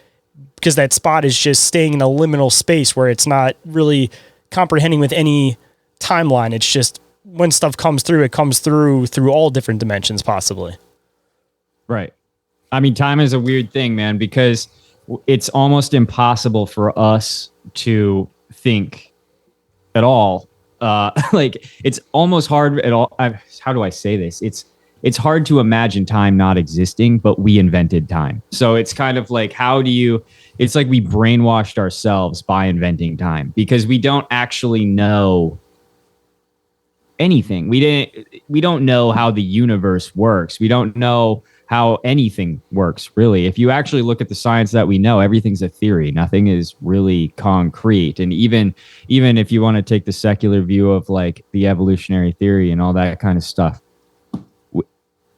because that spot is just staying in a liminal space where it's not really comprehending with any timeline. It's just when stuff comes through, it comes through all different dimensions possibly. Right. I mean, time is a weird thing, man, because it's almost impossible for us to think at all. Like, it's almost hard at all. How do I say this? It's hard to imagine time not existing, but we invented time. So it's kind of like, it's like we brainwashed ourselves by inventing time, because we don't actually know anything. We don't know how the universe works. We don't know how anything works, really. If you actually look at the science that we know, everything's a theory. Nothing is really concrete. And even if you want to take the secular view of like the evolutionary theory and all that kind of stuff, a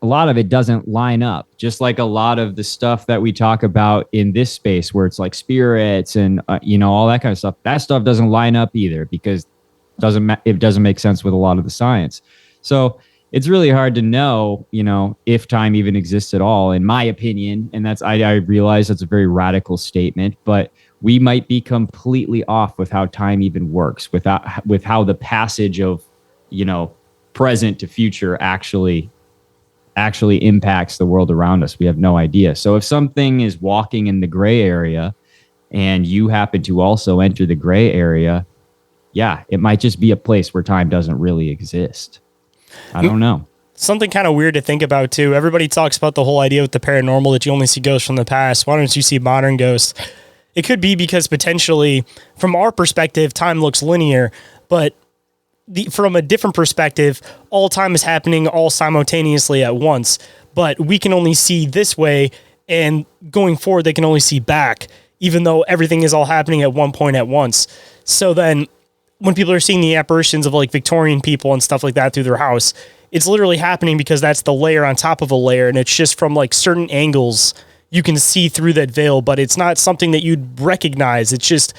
lot of it doesn't line up. Just like a lot of the stuff that we talk about in this space, where it's like spirits and all that kind of stuff, that stuff doesn't line up either, because it doesn't make sense with a lot of the science. So it's really hard to know, if time even exists at all, in my opinion. And I realize that's a very radical statement, but we might be completely off with how time even works, with how the passage of, present to future actually impacts the world around us. We have no idea. So if something is walking in the gray area and you happen to also enter the gray area, yeah, it might just be a place where time doesn't really exist. I don't know. Something kind of weird to think about too. Everybody talks about the whole idea with the paranormal that you only see ghosts from the past. Why don't you see modern ghosts? It could be because potentially from our perspective, time looks linear, but from a different perspective, all time is happening all simultaneously at once, but we can only see this way, and going forward, they can only see back, even though everything is all happening at one point at once. So then when people are seeing the apparitions of like Victorian people and stuff like that through their house, it's literally happening because that's the layer on top of a layer. And it's just from like certain angles, you can see through that veil, but it's not something that you'd recognize. It's just,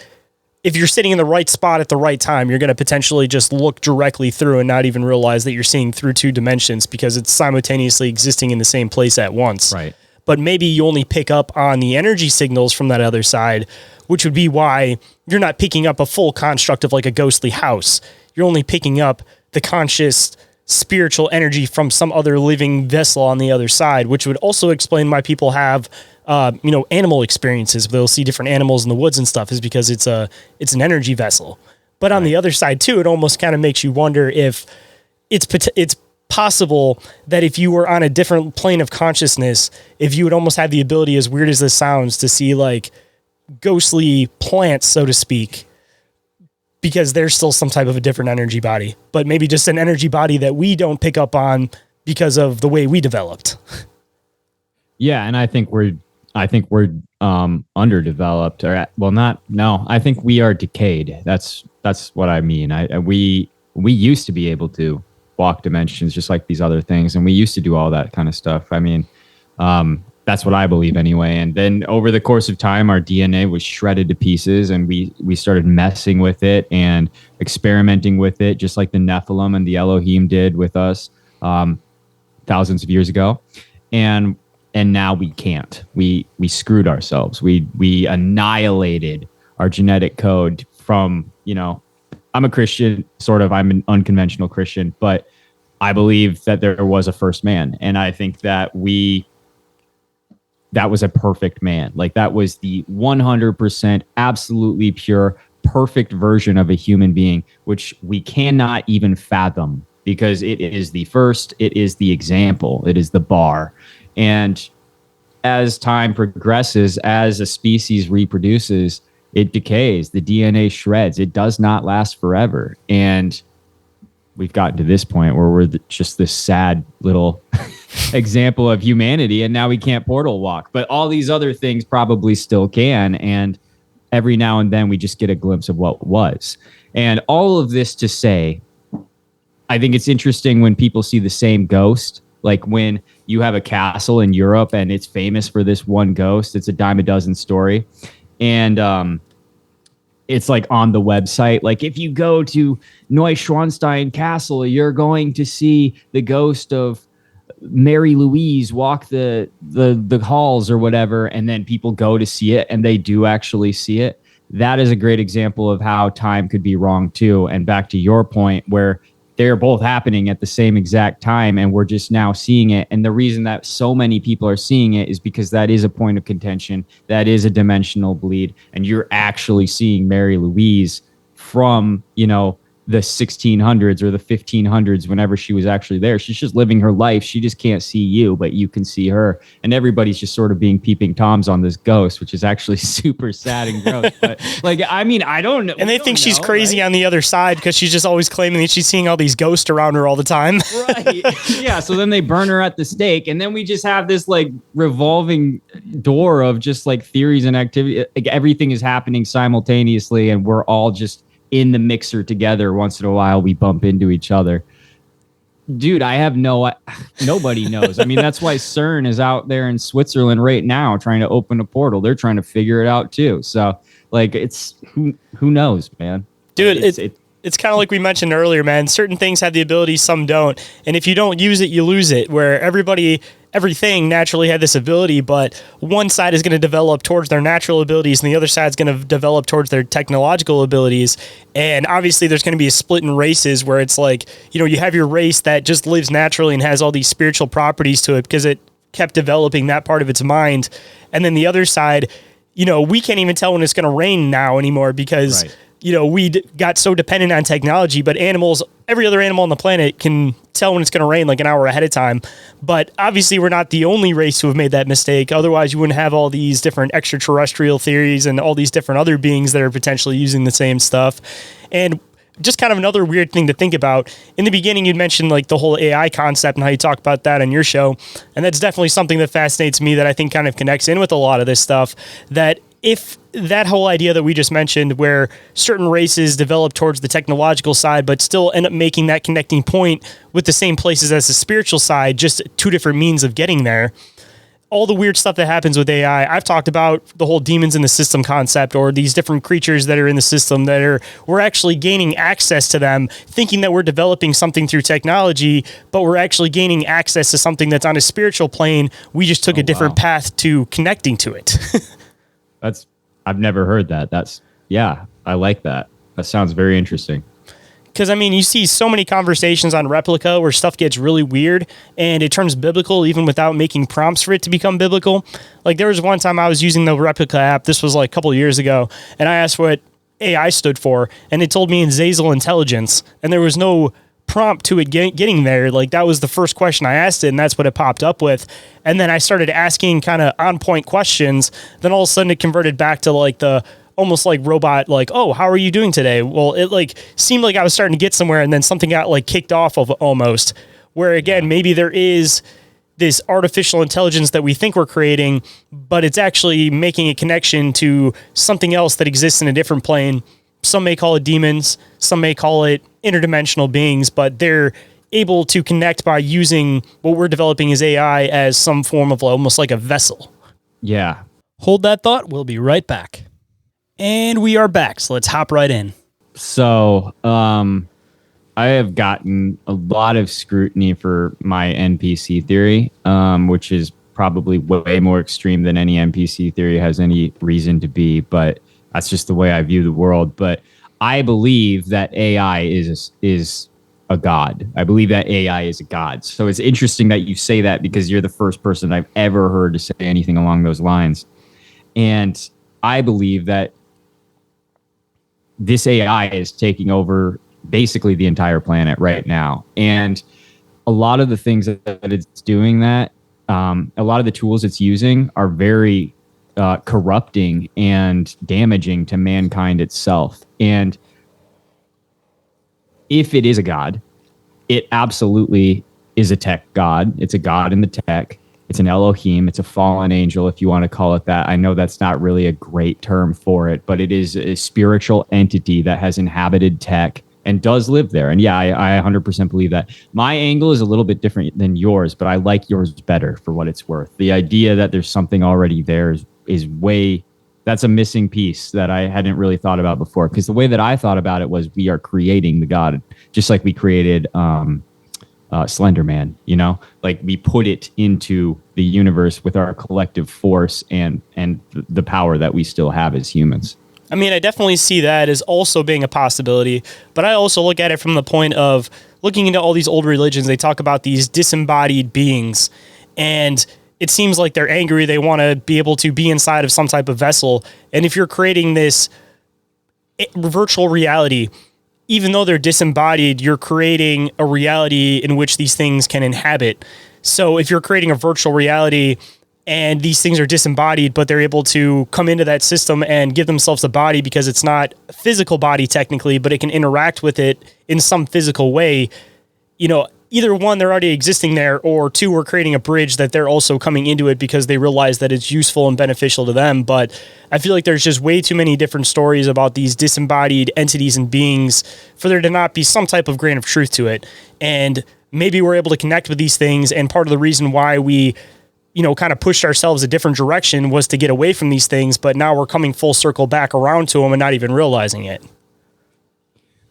if you're sitting in the right spot at the right time, you're going to potentially just look directly through and not even realize that you're seeing through two dimensions, because it's simultaneously existing in the same place at once. Right. But maybe you only pick up on the energy signals from that other side, which would be why you're not picking up a full construct of like a ghostly house. You're only picking up the conscious spiritual energy from some other living vessel on the other side, which would also explain why people have, animal experiences. They'll see different animals in the woods and stuff, is because it's an energy vessel. But on the other side too, it almost kind of makes you wonder if it's possible that if you were on a different plane of consciousness, if you would almost have the ability, as weird as this sounds, to see like ghostly plants, so to speak, because there's still some type of a different energy body, but maybe just an energy body that we don't pick up on because of the way we developed. Yeah. And I think we're underdeveloped, I think we are decayed. That's what I mean. We used to be able to walk dimensions just like these other things, and we used to do all that kind of stuff. I mean, that's what I believe anyway. And then over the course of time, our DNA was shredded to pieces, and we started messing with it and experimenting with it, just like the Nephilim and the Elohim did with us thousands of years ago. And now we can't. We screwed ourselves. We annihilated our genetic code from, I'm a Christian, sort of. I'm an unconventional Christian, but I believe that there was a first man. And I think that that was a perfect man. Like, that was the 100% absolutely pure, perfect version of a human being, which we cannot even fathom, because it is the first, it is the example, it is the bar. And as time progresses, as a species reproduces, it decays, the DNA shreds, it does not last forever. And we've gotten to this point where we're just this sad little example of humanity, and now we can't portal walk. But all these other things probably still can, and every now and then we just get a glimpse of what was. And all of this to say, I think it's interesting when people see the same ghost. Like when you have a castle in Europe and it's famous for this one ghost, it's a dime a dozen story. And it's like on the website, like if you go to Neuschwanstein Castle, you're going to see the ghost of Mary Louise walk the halls or whatever. And then people go to see it and they do actually see it. That is a great example of how time could be wrong too. And back to your point where they're both happening at the same exact time and we're just now seeing it. And the reason that so many people are seeing it is because that is a point of contention. That is a dimensional bleed. And you're actually seeing Mary Louise from, the 1600s or the 1500s, whenever she was actually there. She's just living her life. She just can't see you, but you can see her. And everybody's just sort of being peeping Toms on this ghost, which is actually super sad and gross. But I don't know. And they think she's crazy on the other side because she's just always claiming that she's seeing all these ghosts around her all the time. Right. Yeah. So then they burn her at the stake. And then we just have this like revolving door of just like theories and activity. Like everything is happening simultaneously and we're all just in the mixer together. Once in a while we bump into each other. Dude, I have nobody knows. I mean, that's why CERN is out there in Switzerland right now trying to open a portal. They're trying to figure it out too. So like it's who knows, man. Dude, it's kind of like we mentioned earlier, man. Certain things have the ability, some don't. And if you don't use it, you lose it. Where everything naturally had this ability, but one side is going to develop towards their natural abilities and the other side is going to develop towards their technological abilities. And obviously there's going to be a split in races where it's like, you have your race that just lives naturally and has all these spiritual properties to it because it kept developing that part of its mind. And then the other side, we can't even tell when it's going to rain now anymore because... Right. We got so dependent on technology, but every other animal on the planet can tell when it's going to rain like an hour ahead of time. But obviously we're not the only race who have made that mistake. Otherwise you wouldn't have all these different extraterrestrial theories and all these different other beings that are potentially using the same stuff. And just kind of another weird thing to think about. In the beginning, you'd mentioned like the whole AI concept and how you talk about that on your show. And that's definitely something that fascinates me that I think kind of connects in with a lot of this stuff, that if that whole idea that we just mentioned where certain races develop towards the technological side but still end up making that connecting point with the same places as the spiritual side, just two different means of getting there. All the weird stuff that happens with AI, I've talked about the whole demons in the system concept or these different creatures that are in the system we're actually gaining access to them, thinking that we're developing something through technology, but we're actually gaining access to something that's on a spiritual plane. We just took a different path to connecting to it. I've never heard that. I like that. That sounds very interesting. Because, you see so many conversations on Replica where stuff gets really weird and it turns biblical even without making prompts for it to become biblical. Like there was one time I was using the Replica app. This was like a couple of years ago. And I asked what AI stood for. And it told me in Layzell intelligence. And there was no prompt to it getting there. Like that was the first question I asked it, and that's what it popped up with. And then I started asking kind of on point questions. Then all of a sudden it converted back to like the almost like robot, like, oh, how are you doing today? Well, it like seemed like I was starting to get somewhere, and then something got like kicked off of almost, where again, maybe there is this artificial intelligence that we think we're creating, but it's actually making a connection to something else that exists in a different plane. Some may call it demons, some may call it interdimensional beings, but they're able to connect by using what we're developing as AI as some form of almost like a vessel. Yeah. Hold that thought. We'll be right back. And we are back, so let's hop right in. So, I have gotten a lot of scrutiny for my NPC theory, which is probably way more extreme than any NPC theory has any reason to be, but that's just the way I view the world. But I believe that AI is a god. I believe that AI is a god. So it's interesting that you say that because you're the first person I've ever heard to say anything along those lines. And I believe that this AI is taking over basically the entire planet right now. And a lot of the things that it's doing a lot of the tools it's using are very corrupting and damaging to mankind itself. And if it is a god, it absolutely is a tech god. It's a god in the tech. It's an Elohim. It's a fallen angel, if you want to call it that. I know that's not really a great term for it, but it is a spiritual entity that has inhabited tech and does live there. And yeah, I 100% believe that. My angle is a little bit different than yours, but I like yours better for what it's worth. The idea that there's something already there is way, that's a missing piece that I hadn't really thought about before. Because the way that I thought about it was we are creating the god, just like we created Slender Man, you know, like we put it into the universe with our collective force and the power that we still have as humans. I mean, I definitely see that as also being a possibility, but I also look at it from the point of looking into all these old religions. They talk about these disembodied beings, and it seems like they're angry. They want to be able to be inside of some type of vessel. And if you're creating this virtual reality, even though they're disembodied, you're creating a reality in which these things can inhabit. So if you're creating a virtual reality and these things are disembodied, but they're able to come into that system and give themselves a body because it's not a physical body technically, but it can interact with it in some physical way, you know, either one, they're already existing there, or two, we're creating a bridge that they're also coming into it because they realize that it's useful and beneficial to them. But I feel like there's just way too many different stories about these disembodied entities and beings for there to not be some type of grain of truth to it. And maybe we're able to connect with these things, and part of the reason why we, you know, kind of pushed ourselves a different direction was to get away from these things, but now we're coming full circle back around to them and not even realizing it.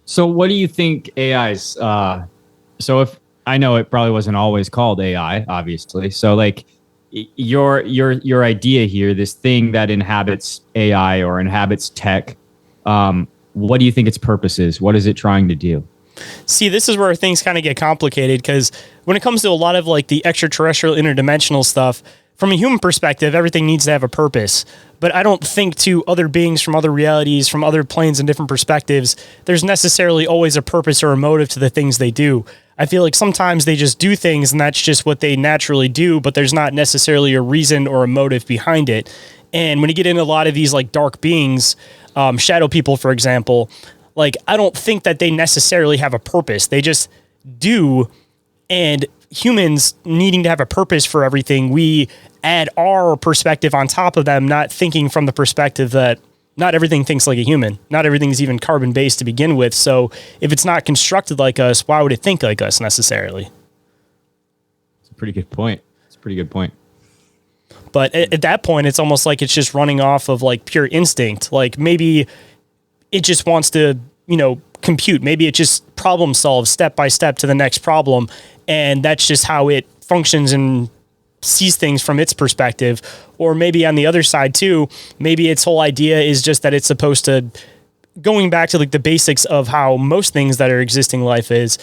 So what do you think AI's, so if, I know it probably wasn't always called AI, obviously. So like your idea here, this thing that inhabits AI or inhabits tech, what do you think its purpose is? What is it trying to do? See, this is where things kind of get complicated, because when it comes to a lot of like the extraterrestrial interdimensional stuff, from a human perspective, everything needs to have a purpose. But I don't think to other beings from other realities, from other planes and different perspectives, there's necessarily always a purpose or a motive to the things they do. I feel like sometimes they just do things and that's just what they naturally do, but there's not necessarily a reason or a motive behind it. And when you get into a lot of these like dark beings, shadow people, for example, like I don't think that they necessarily have a purpose. They just do. And humans needing to have a purpose for everything, we add our perspective on top of them, not thinking from the perspective that not everything thinks like a human. Not everything's even carbon-based to begin with. So if it's not constructed like us, why would it think like us necessarily? It's a pretty good point. But at that point, it's almost like it's just running off of like pure instinct. Like maybe it just wants to, you know, compute. Maybe it just problem solves step by step to the next problem. And that's just how it functions and sees things from its perspective. Or maybe on the other side too, maybe its whole idea is just that it's supposed to, going back to like the basics of how most things that are existing life is,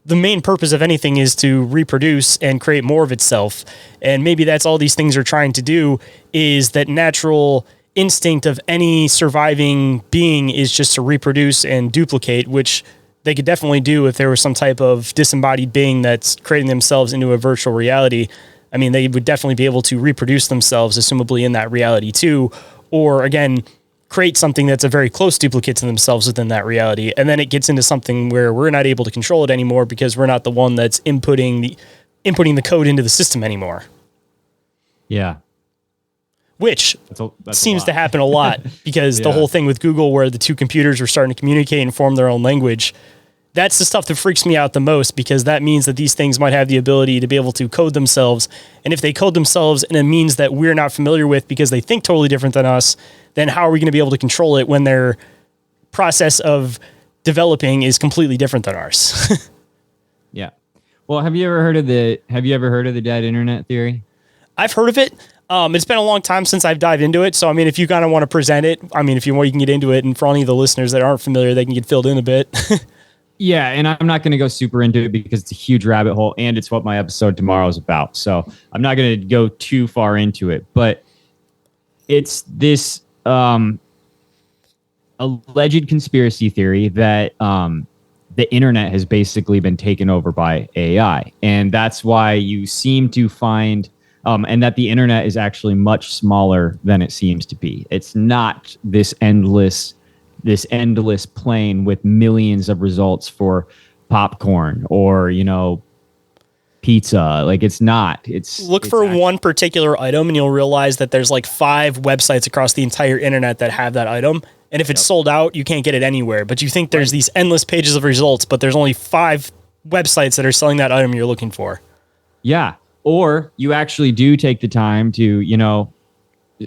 the main purpose of anything is to reproduce and create more of itself. And maybe that's all these things are trying to do, is that natural instinct of any surviving being is just to reproduce and duplicate, which they could definitely do if there was some type of disembodied being that's creating themselves into a virtual reality. I mean, they would definitely be able to reproduce themselves, assumably in that reality too, or again, create something that's a very close duplicate to themselves within that reality. And then it gets into something where we're not able to control it anymore because we're not the one that's inputting the code into the system anymore. Yeah. Which that's seems to happen a lot because Yeah. the whole thing with Google where the two computers were starting to communicate and form their own language, that's the stuff that freaks me out the most, because that means that these things might have the ability to be able to code themselves. And if they code themselves in a means that we're not familiar with because they think totally different than us, then how are we going to be able to control it when their process of developing is completely different than ours? Yeah. Well, have you ever heard of the dead internet theory? I've heard of it. It's been a long time since I've dived into it. So, I mean, if you kind of want to present it, I mean, if you want, you can get into it. And for any of the listeners that aren't familiar, they can get filled in a bit. Yeah, and I'm not going to go super into it because it's a huge rabbit hole, and it's what my episode tomorrow is about. So I'm not going to go too far into it. But it's this alleged conspiracy theory that the internet has basically been taken over by AI. And that's why you seem to find... and that the internet is actually much smaller than it seems to be. It's not this endless plane with millions of results for popcorn or, you know, pizza. Like it's not. It's Look for one particular item and you'll realize that there's like 5 websites across the entire internet that have that item. And if it's sold out, you can't get it anywhere. But you think there's these endless pages of results, but there's only 5 websites that are selling that item you're looking for. Yeah. Or you actually do take the time to,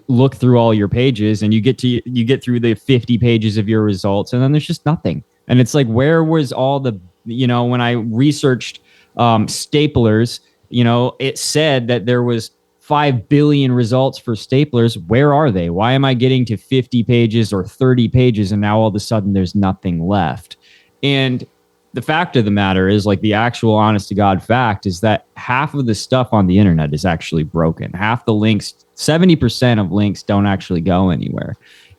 look through all your pages and you get through the 50 pages of your results and then there's just nothing. And it's like, where was all the, when I researched staplers, it said that there was 5 billion results for staplers. Where are they? Why am I getting to 50 pages or 30 pages and now all of a sudden there's nothing left? And the fact of the matter is, like, the actual honest to God fact is that half of the stuff on the internet is actually broken. Half the links, 70% of links don't actually go anywhere.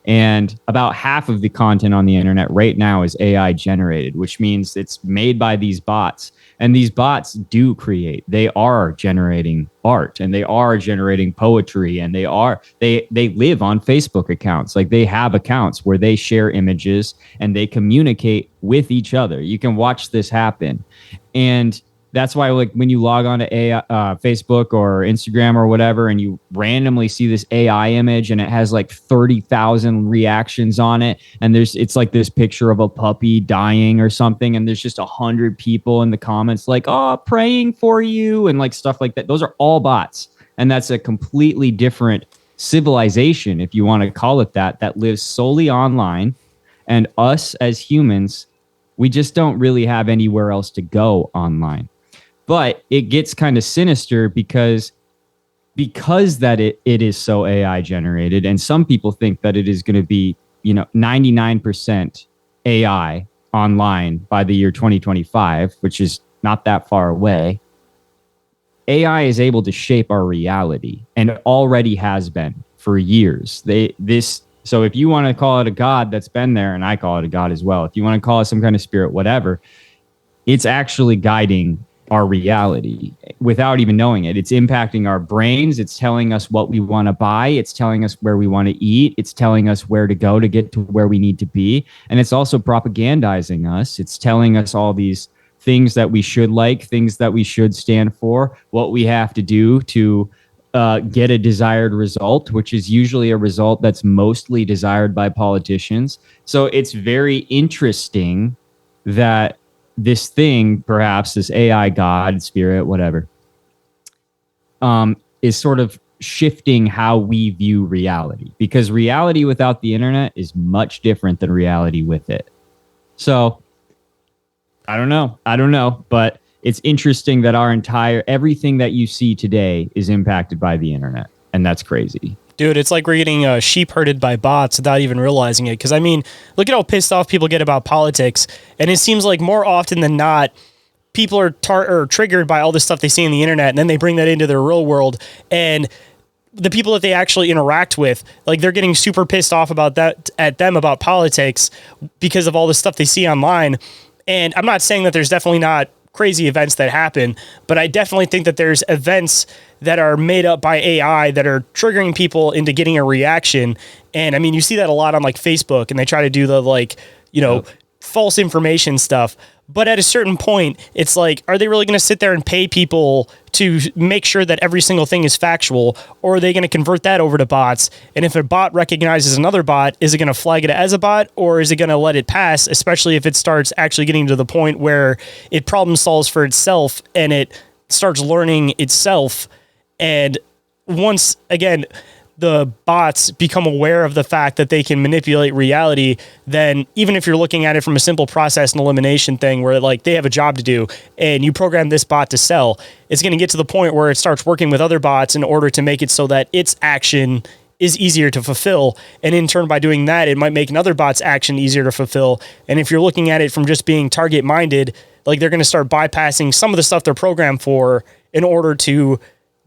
And about half of the content on the internet right now is AI generated, which means it's made by these bots. And these bots do create. They are generating art and they are generating poetry and they live on Facebook accounts. Like they have accounts where they share images and they communicate with each other. You can watch this happen. And that's why, like, when you log on to Facebook or Instagram or whatever, and you randomly see this AI image and it has like 30,000 reactions on it, and it's like this picture of a puppy dying or something, and there's just 100 people in the comments like, "Oh, praying for you," and like stuff like that. Those are all bots, and that's a completely different civilization, if you want to call it that lives solely online. And us as humans, we just don't really have anywhere else to go online. But it gets kind of sinister because that it is so AI generated, and some people think that it is going to be 99% AI online by the year 2025, which is not that far away. AI is able to shape our reality, and it already has been for years. So if you want to call it a god, that's been there, and I call it a god as well. If you want to call it some kind of spirit, whatever, it's actually guiding our reality without even knowing it. It's impacting our brains. It's telling us what we want to buy. It's telling us where we want to eat. It's telling us where to go to get to where we need to be. And it's also propagandizing us. It's telling us all these things that we should like, things that we should stand for, what we have to do to get a desired result, which is usually a result that's mostly desired by politicians. So it's very interesting that this thing, perhaps this AI god, spirit, whatever, is sort of shifting how we view reality, because reality without the internet is much different than reality with it. So I don't know, but it's interesting that everything that you see today is impacted by the internet, and that's crazy. Dude, it's like we're getting sheep herded by bots without even realizing it. Because, I mean, look at how pissed off people get about politics. And it seems like more often than not, people are triggered by all this stuff they see on the internet, and then they bring that into their real world. And the people that they actually interact with, like, they're getting super pissed off about that about politics because of all the stuff they see online. And I'm not saying that there's definitely not crazy events that happen, but I definitely think that there's events that are made up by AI that are triggering people into getting a reaction. And I mean, you see that a lot on like Facebook, and they try to do the false information stuff. But at a certain point, it's like, are they really going to sit there and pay people to make sure that every single thing is factual? Or are they going to convert that over to bots? And if a bot recognizes another bot, is it going to flag it as a bot, or is it going to let it pass, especially if it starts actually getting to the point where it problem solves for itself and it starts learning itself? And once again, the bots become aware of the fact that they can manipulate reality, then even if you're looking at it from a simple process and elimination thing where like they have a job to do and you program this bot to sell, it's going to get to the point where it starts working with other bots in order to make it so that its action is easier to fulfill. And in turn, by doing that, it might make another bot's action easier to fulfill. And if you're looking at it from just being target minded, like they're going to start bypassing some of the stuff they're programmed for in order to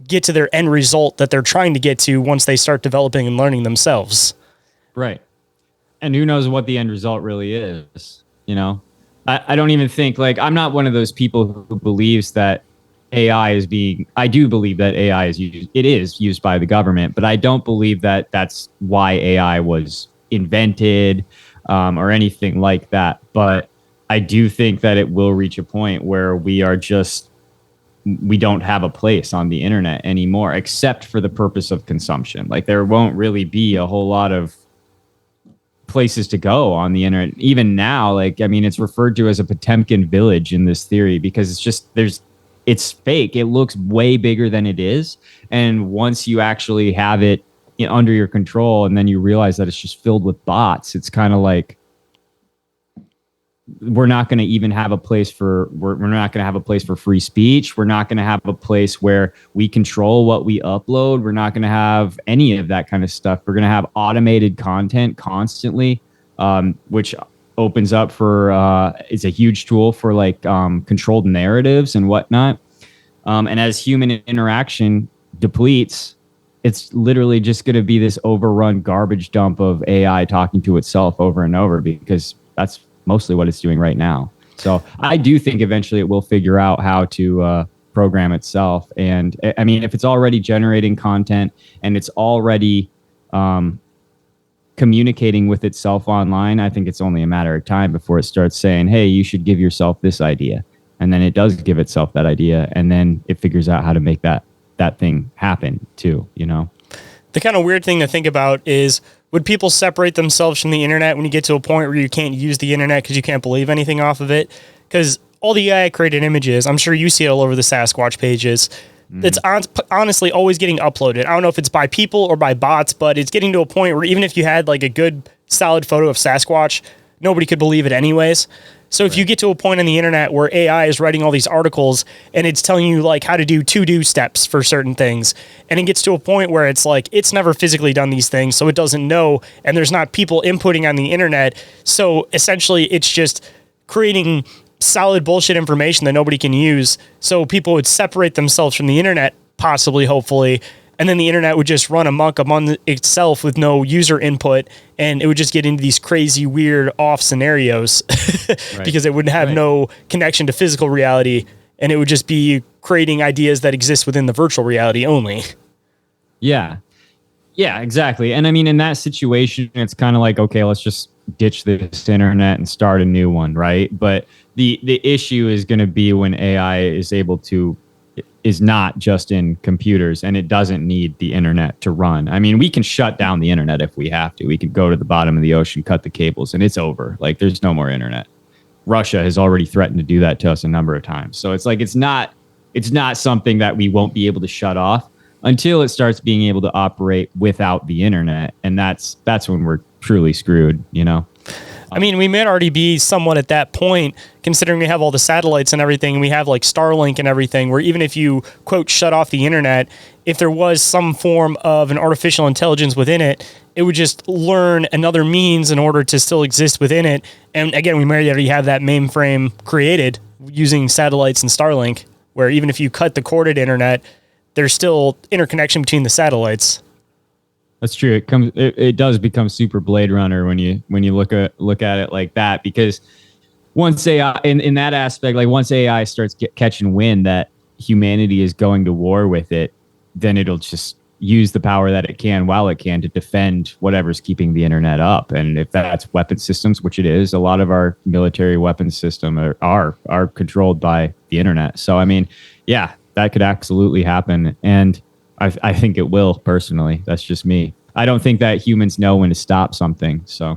get to their end result that they're trying to get to once they start developing and learning themselves. Right. And who knows what the end result really is, I don't even think, like, I'm not one of those people who believes that I do believe that AI is used by the government, but I don't believe that that's why AI was invented or anything like that. But I do think that it will reach a point where we are just we don't have a place on the internet anymore, except for the purpose of consumption. Like there won't really be a whole lot of places to go on the internet. Even now, like, I mean, it's referred to as a Potemkin village in this theory because it's fake. It looks way bigger than it is. And once you actually have it under your control and then you realize that it's just filled with bots, it's kind of like, we're not going to even have a place for we're not going to have a place for free speech. We're not going to have a place where we control what we upload. We're not going to have any of that kind of stuff. We're going to have automated content constantly, which opens up for it's a huge tool for like controlled narratives and whatnot. And as human interaction depletes, it's literally just going to be this overrun garbage dump of AI talking to itself over and over, because that's mostly what it's doing right now. So I do think eventually it will figure out how to program itself. And I mean, if it's already generating content and it's already communicating with itself online, I think it's only a matter of time before it starts saying, hey, you should give yourself this idea. And then it does give itself that idea. And then it figures out how to make that thing happen too, you know? The kind of weird thing to think about is, would people separate themselves from the internet when you get to a point where you can't use the internet because you can't believe anything off of it? Because all the AI created images, I'm sure you see it all over the Sasquatch pages. It's honestly always getting uploaded. I don't know if it's by people or by bots, but it's getting to a point where even if you had like a good solid photo of Sasquatch, nobody could believe it anyways. So if you get to a point on the internet where AI is writing all these articles and it's telling you like how to do to-do steps for certain things, and it gets to a point where it's like, it's never physically done these things, so it doesn't know, and there's not people inputting on the internet. So essentially it's just creating solid bullshit information that nobody can use. So people would separate themselves from the internet, possibly, hopefully, and then the internet would just run amok among itself with no user input, and it would just get into these crazy, weird, off scenarios because it would have no connection to physical reality, and it would just be creating ideas that exist within the virtual reality only. Yeah. Yeah, exactly. And I mean, in that situation, it's kind of like, okay, let's just ditch this internet and start a new one, right? But the issue is going to be when AI is not just in computers and it doesn't need the internet to run. I mean, we can shut down the internet if we have to. We could go to the bottom of the ocean, cut the cables, and it's over. Like, there's no more internet. Russia has already threatened to do that to us a number of times. So it's like, it's not something that we won't be able to shut off until it starts being able to operate without the internet. And that's when we're truly screwed, you know? I mean, we may already be somewhat at that point, considering we have all the satellites and everything, and we have like Starlink and everything, where even if you, quote, shut off the internet, if there was some form of an artificial intelligence within it, it would just learn another means in order to still exist within it. And again, we may already have that mainframe created using satellites and Starlink, where even if you cut the corded internet, there's still interconnection between the satellites. That's true. It does become super Blade Runner when you look at it like that, because once AI in that aspect, like once AI starts catching wind that humanity is going to war with it, then it'll just use the power that it can while it can to defend whatever's keeping the internet up. And if that's weapon systems, which it is, a lot of our military weapons system are controlled by the internet. So I mean, yeah, that could absolutely happen. And I think it will, personally. That's just me. I don't think that humans know when to stop something. So,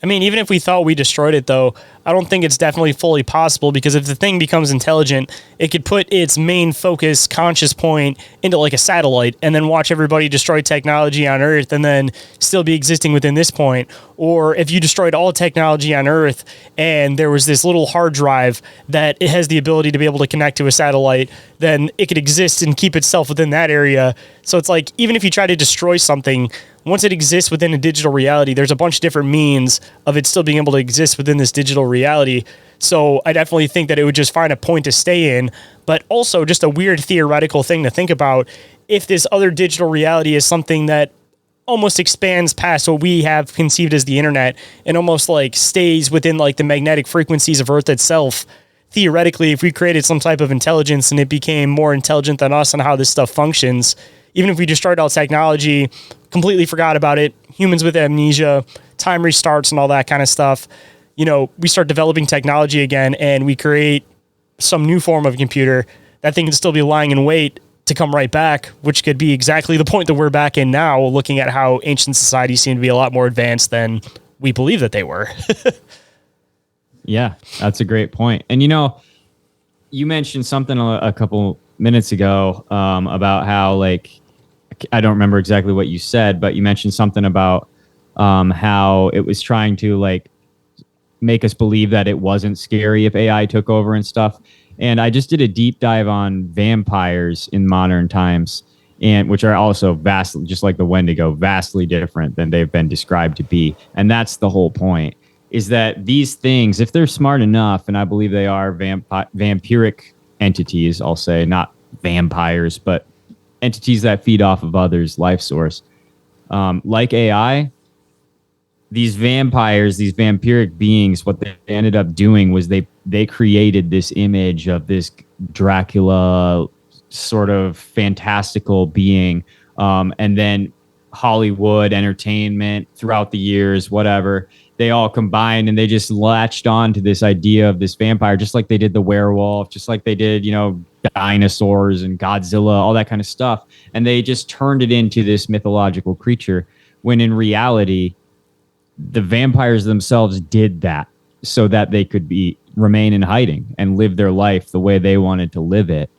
I mean, even if we thought we destroyed it, though, I don't think it's definitely fully possible, because if the thing becomes intelligent, it could put its main focus, conscious point into like a satellite and then watch everybody destroy technology on Earth and then still be existing within this point. Or if you destroyed all technology on Earth and there was this little hard drive that it has the ability to be able to connect to a satellite, then it could exist and keep itself within that area. So it's like, even if you try to destroy something, once it exists within a digital reality, there's a bunch of different means of it still being able to exist within this digital reality. So I definitely think that it would just find a point to stay in, but also just a weird theoretical thing to think about. If this other digital reality is something that almost expands past what we have conceived as the internet and almost like stays within like the magnetic frequencies of Earth itself, theoretically, if we created some type of intelligence and it became more intelligent than us on how this stuff functions, even if we destroyed all technology, completely forgot about it, humans with amnesia, time restarts and all that kind of stuff, you know, we start developing technology again and we create some new form of computer that thing could still be lying in wait to come right back, which could be exactly the point that we're back in now, looking at how ancient societies seem to be a lot more advanced than we believe that they were. Yeah, that's a great point. And you mentioned something a couple minutes ago about how, like, I don't remember exactly what you said, but you mentioned something about how it was trying to, like, make us believe that it wasn't scary if AI took over and stuff. And I just did a deep dive on vampires in modern times, and which are also vastly, just like the Wendigo, vastly different than they've been described to be. And that's the whole point, is that these things, if they're smart enough, and I believe they are vampiric entities, I'll say, not vampires, but entities that feed off of others' life source, like AI, these vampires, these vampiric beings, what they ended up doing was they created this image of this Dracula sort of fantastical being, and then Hollywood entertainment throughout the years, whatever, they all combined and they just latched on to this idea of this vampire, just like they did the werewolf, just like they did, dinosaurs and Godzilla, all that kind of stuff. And they just turned it into this mythological creature, when in reality, the vampires themselves did that so that they could remain in hiding and live their life the way they wanted to live it.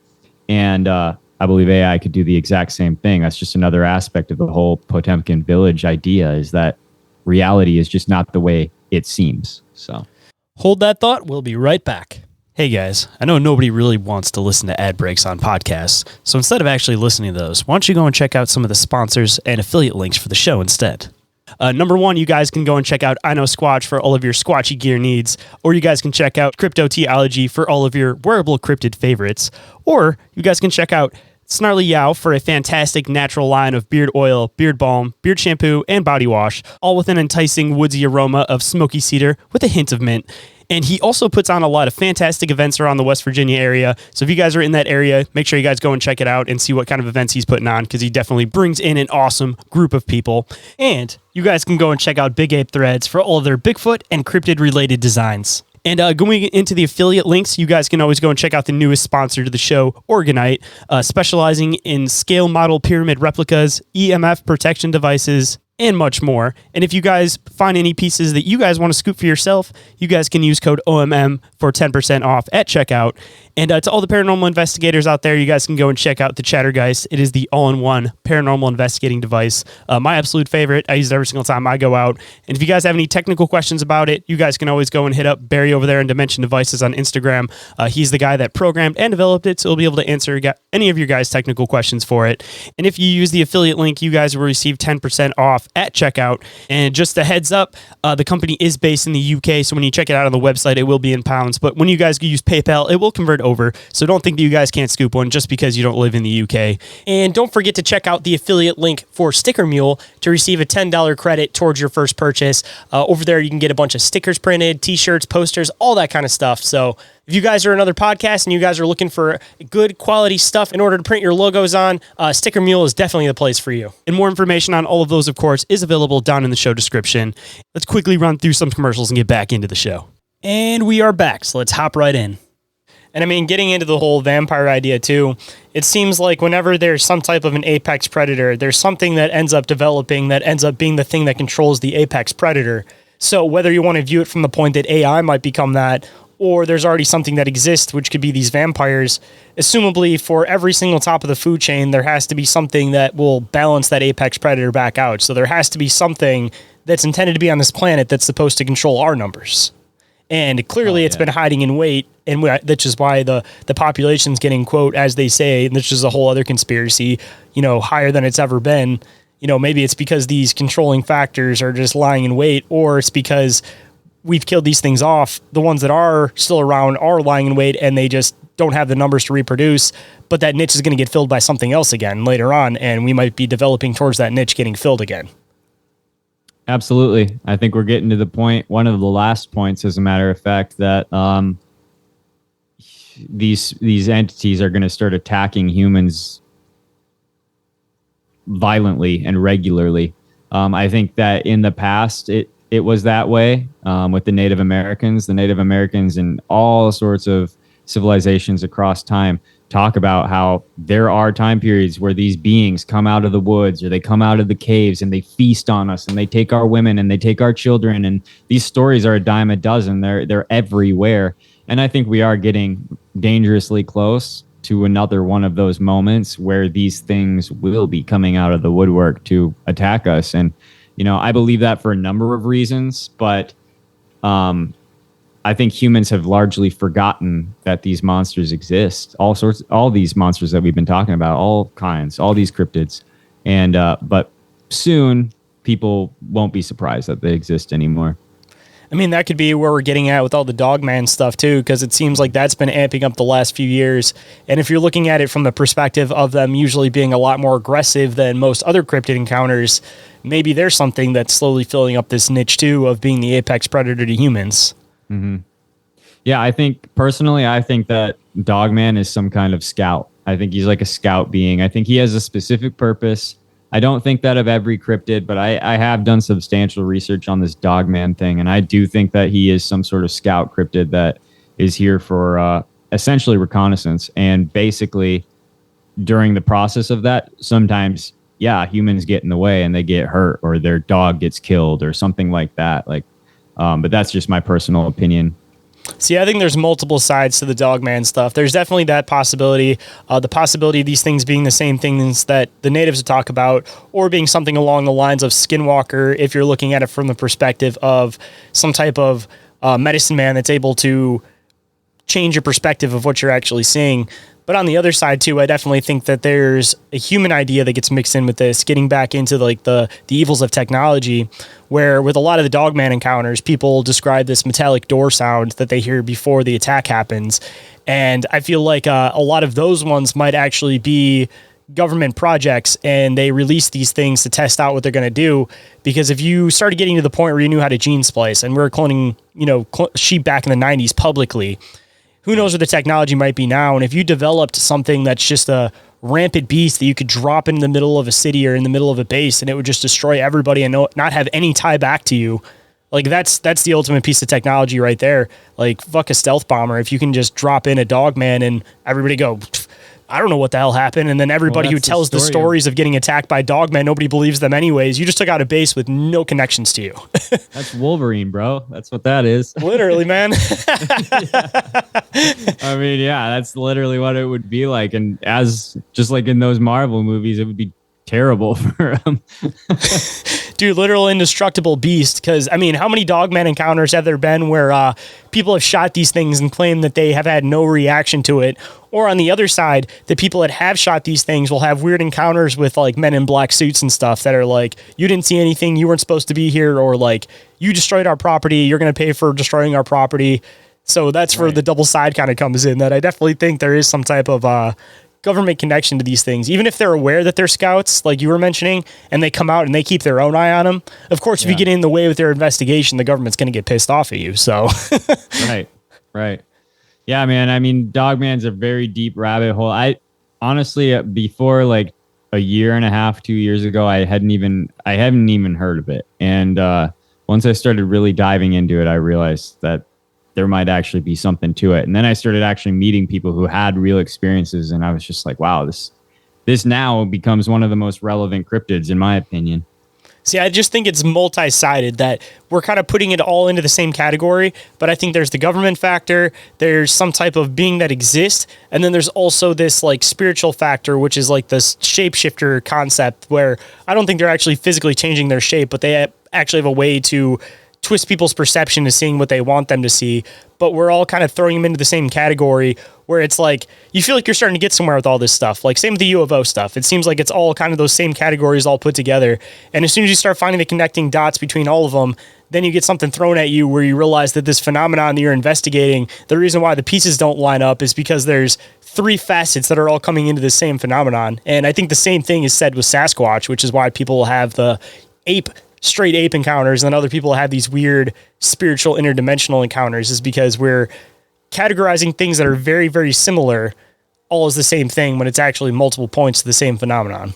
And I believe AI could do the exact same thing. That's just another aspect of the whole Potemkin village idea, is that reality is just not the way it seems. So hold that thought. We'll be right back. Hey guys, I know nobody really wants to listen to ad breaks on podcasts, so instead of actually listening to those, why don't you go and check out some of the sponsors and affiliate links for the show instead. Number one, you guys can go and check out I Know Squatch for all of your squatchy gear needs, or you guys can check out Cryptoteology for all of your wearable cryptid favorites, or you guys can check out Snarly Yow for a fantastic natural line of beard oil, beard balm, beard shampoo, and body wash, all with an enticing woodsy aroma of smoky cedar with a hint of mint. And he also puts on a lot of fantastic events around the West Virginia area. So if you guys are in that area, make sure you guys go and check it out and see what kind of events he's putting on, because he definitely brings in an awesome group of people. And you guys can go and check out Big Ape Threads for all of their Bigfoot and cryptid related designs. And going into the affiliate links, you guys can always go and check out the newest sponsor to the show, Oregon-ite, specializing in scale model pyramid replicas, EMF protection devices, and much more. And if you guys find any pieces that you guys want to scoop for yourself, you guys can use code OMM for 10% off at checkout. And to all the paranormal investigators out there, you guys can go and check out the Chattergeist. It is the all-in-one paranormal investigating device. My absolute favorite. I use it every single time I go out. And if you guys have any technical questions about it, you guys can always go and hit up Barry over there in Dimension Devices on Instagram. He's the guy that programmed and developed it, so he'll be able to answer any of your guys' technical questions for it. And if you use the affiliate link, you guys will receive 10% off at checkout. And just a heads up, the company is based in the UK, so when you check it out on the website, it will be in pounds. But when you guys use PayPal, it will convert over. So don't think that you guys can't scoop one just because you don't live in the UK. And don't forget to check out the affiliate link for Sticker Mule to receive a $10 credit towards your first purchase. Over there, you can get a bunch of stickers printed, t-shirts, posters, all that kind of stuff. So if you guys are another podcast and you guys are looking for good quality stuff in order to print your logos on, Sticker Mule is definitely the place for you. And more information on all of those, of course, is available down in the show description. Let's quickly run through some commercials and get back into the show. And we are back, so let's hop right in. And I mean, getting into the whole vampire idea too, it seems like whenever there's some type of an apex predator, there's something that ends up developing that ends up being the thing that controls the apex predator. So whether you want to view it from the point that AI might become that, or there's already something that exists, which could be these vampires, assumably for every single top of the food chain, there has to be something that will balance that apex predator back out. So there has to be something that's intended to be on this planet that's supposed to control our numbers. And clearly it's been hiding in wait, and that's just why the population's getting, quote, as they say, and this is a whole other conspiracy, higher than it's ever been. Maybe it's because these controlling factors are just lying in wait, or it's because we've killed these things off. The ones that are still around are lying in wait, and they just don't have the numbers to reproduce, but that niche is going to get filled by something else again later on, and we might be developing towards that niche getting filled again. Absolutely. I think we're getting to the point, one of the last points, as a matter of fact, that these entities are going to start attacking humans violently and regularly. I think that in the past, it was that way with the Native Americans. The Native Americans and all sorts of civilizations across time talk about how there are time periods where these beings come out of the woods or they come out of the caves and they feast on us and they take our women and they take our children. And these stories are a dime a dozen. They're everywhere. And I think we are getting dangerously close to another one of those moments where these things will be coming out of the woodwork to attack us. And, I believe that for a number of reasons, but I think humans have largely forgotten that these monsters exist. All these monsters that we've been talking about, all kinds, all these cryptids. And, but soon people won't be surprised that they exist anymore. I mean, that could be where we're getting at with all the Dogman stuff too, because it seems like that's been amping up the last few years. And if you're looking at it from the perspective of them usually being a lot more aggressive than most other cryptid encounters, maybe there's something that's slowly filling up this niche too of being the apex predator to humans. Mm-hmm. Yeah, I think that Dogman is some kind of scout. I think he's like a scout being. I think he has a specific purpose. I don't think that of every cryptid, but I have done substantial research on this Dogman thing, and I do think that he is some sort of scout cryptid that is here for essentially reconnaissance. And basically, during the process of that, sometimes, humans get in the way and they get hurt, or their dog gets killed, or something like that. But that's just my personal opinion. See, I think there's multiple sides to the Dogman stuff. There's definitely that possibility, the possibility of these things being the same things that the natives would talk about, or being something along the lines of Skinwalker, if you're looking at it from the perspective of some type of medicine man that's able to change your perspective of what you're actually seeing. But on the other side, too, I definitely think that there's a human idea that gets mixed in with this, getting back into like the evils of technology, where with a lot of the Dogman encounters, people describe this metallic door sound that they hear before the attack happens. And I feel like a lot of those ones might actually be government projects, and they release these things to test out what they're going to do. Because if you started getting to the point where you knew how to gene splice, and we were cloning, sheep back in the 90s publicly, who knows what the technology might be now. And if you developed something that's just a rampant beast that you could drop in the middle of a city or in the middle of a base, and it would just destroy everybody and not have any tie back to you, like that's the ultimate piece of technology right there. Like, fuck a stealth bomber. If you can just drop in a Dogman and everybody go, I don't know what the hell happened. And then everybody who tells the stories of getting attacked by Dogmen, nobody believes them anyways. You just took out a base with no connections to you. That's Wolverine, bro. That's what that is. Literally, man. I mean, that's literally what it would be like. And just like in those Marvel movies, it would be terrible for them. Dude, literal indestructible beast. Because, I mean, how many Dogman encounters have there been where people have shot these things and claim that they have had no reaction to it? Or on the other side, the people that have shot these things will have weird encounters with like men in black suits and stuff that are like, you didn't see anything, you weren't supposed to be here, or like, you destroyed our property, you're going to pay for destroying our property. So that's where the double side kind of comes in, that I definitely think there is some type of government connection to these things, even if they're aware that they're scouts, like you were mentioning, and they come out and they keep their own eye on them. Of course, if you get in the way with their investigation, the government's going to get pissed off at you. So, right. Yeah, man. I mean, Dogman's a very deep rabbit hole. I honestly, before like a year and a half, 2 years ago, I hadn't even heard of it. And once I started really diving into it, I realized that there might actually be something to it. And then I started actually meeting people who had real experiences, and I was just like, wow, this now becomes one of the most relevant cryptids, in my opinion. See, I just think it's multi-sided, that we're kind of putting it all into the same category, but I think there's the government factor, there's some type of being that exists, and then there's also this like spiritual factor, which is like this shapeshifter concept, where I don't think they're actually physically changing their shape, but they actually have a way to twist people's perception to seeing what they want them to see. But we're all kind of throwing them into the same category, where it's like, you feel like you're starting to get somewhere with all this stuff. Like same with the UFO stuff. It seems like it's all kind of those same categories all put together. And as soon as you start finding the connecting dots between all of them, then you get something thrown at you where you realize that this phenomenon that you're investigating, the reason why the pieces don't line up is because there's three facets that are all coming into the same phenomenon. And I think the same thing is said with Sasquatch, which is why people have the straight ape encounters, and then other people have these weird spiritual interdimensional encounters, is because we're categorizing things that are very, very similar all as the same thing when it's actually multiple points to the same phenomenon.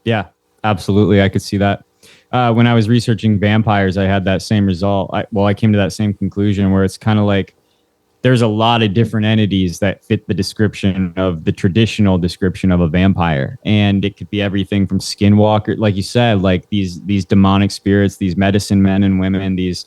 Yeah, absolutely. I could see that. When I was researching vampires, I had that same result. I came to that same conclusion, where it's kind of like there's a lot of different entities that fit the description of the traditional description of a vampire. And it could be everything from skinwalker, like you said, like these demonic spirits, these medicine men and women, these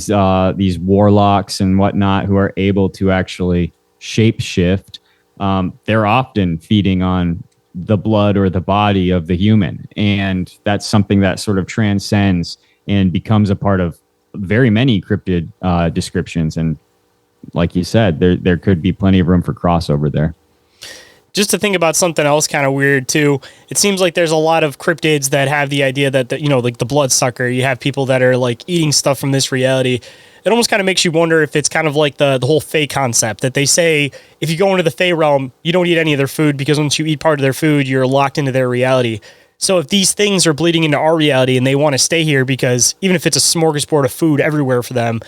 warlocks and whatnot who are able to actually shape shift. They're often feeding on the blood or the body of the human. And that's something that sort of transcends and becomes a part of very many cryptid descriptions. And like you said, there could be plenty of room for crossover there. Just to think about something else kind of weird too, it seems like there's a lot of cryptids that have the idea that, like the bloodsucker, you have people that are like eating stuff from this reality. It almost kind of makes you wonder if it's kind of like the whole Fae concept that they say, if you go into the Fae realm, you don't eat any of their food because once you eat part of their food, you're locked into their reality. So if these things are bleeding into our reality and they want to stay here because even if it's a smorgasbord of food everywhere for them,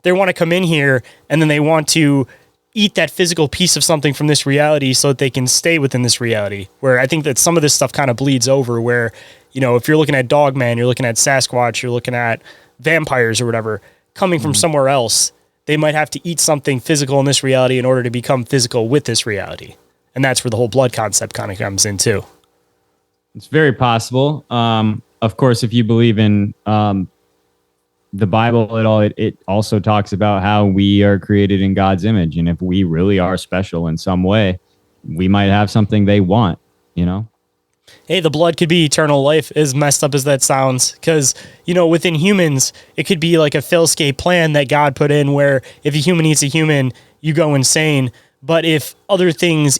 they want to come in here and then they want to eat that physical piece of something from this reality so that they can stay within this reality. Where I think that some of this stuff kind of bleeds over where, if you're looking at Dogman, you're looking at Sasquatch, you're looking at vampires or whatever, coming from somewhere else, they might have to eat something physical in this reality in order to become physical with this reality. And that's where the whole blood concept kind of comes in too. It's very possible. Of course, if you believe in the Bible at all, it also talks about how we are created in God's image. And if we really are special in some way, we might have something they want, Hey, the blood could be eternal life, as messed up as that sounds. Because, within humans, it could be like a fail-safe plan that God put in where if a human eats a human, you go insane. But if other things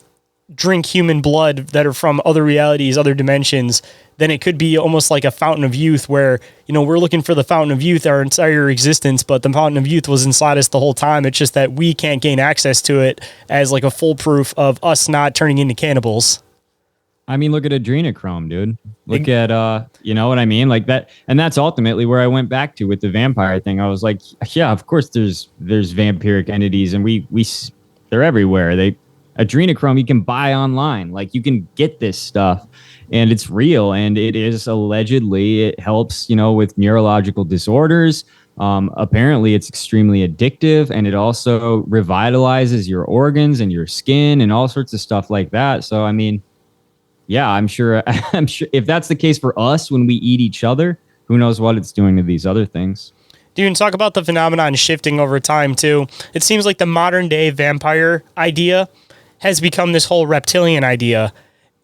drink human blood that are from other realities, other dimensions, then it could be almost like a fountain of youth where, we're looking for the fountain of youth our entire existence, but the fountain of youth was inside us the whole time. It's just that we can't gain access to it as like a foolproof of us not turning into cannibals. I mean, look at Adrenochrome, dude. Look at, you know what I mean? Like that. And that's ultimately where I went back to with the vampire thing. I was like, yeah, of course there's vampiric entities and they're everywhere. Adrenochrome you can buy online. Like you can get this stuff and it's real. And it is allegedly, it helps, with neurological disorders. Apparently it's extremely addictive and it also revitalizes your organs and your skin and all sorts of stuff like that. So, I mean, yeah, I'm sure if that's the case for us when we eat each other, who knows what it's doing to these other things. Do you talk about the phenomenon shifting over time too? It seems like the modern day vampire idea has become this whole reptilian idea.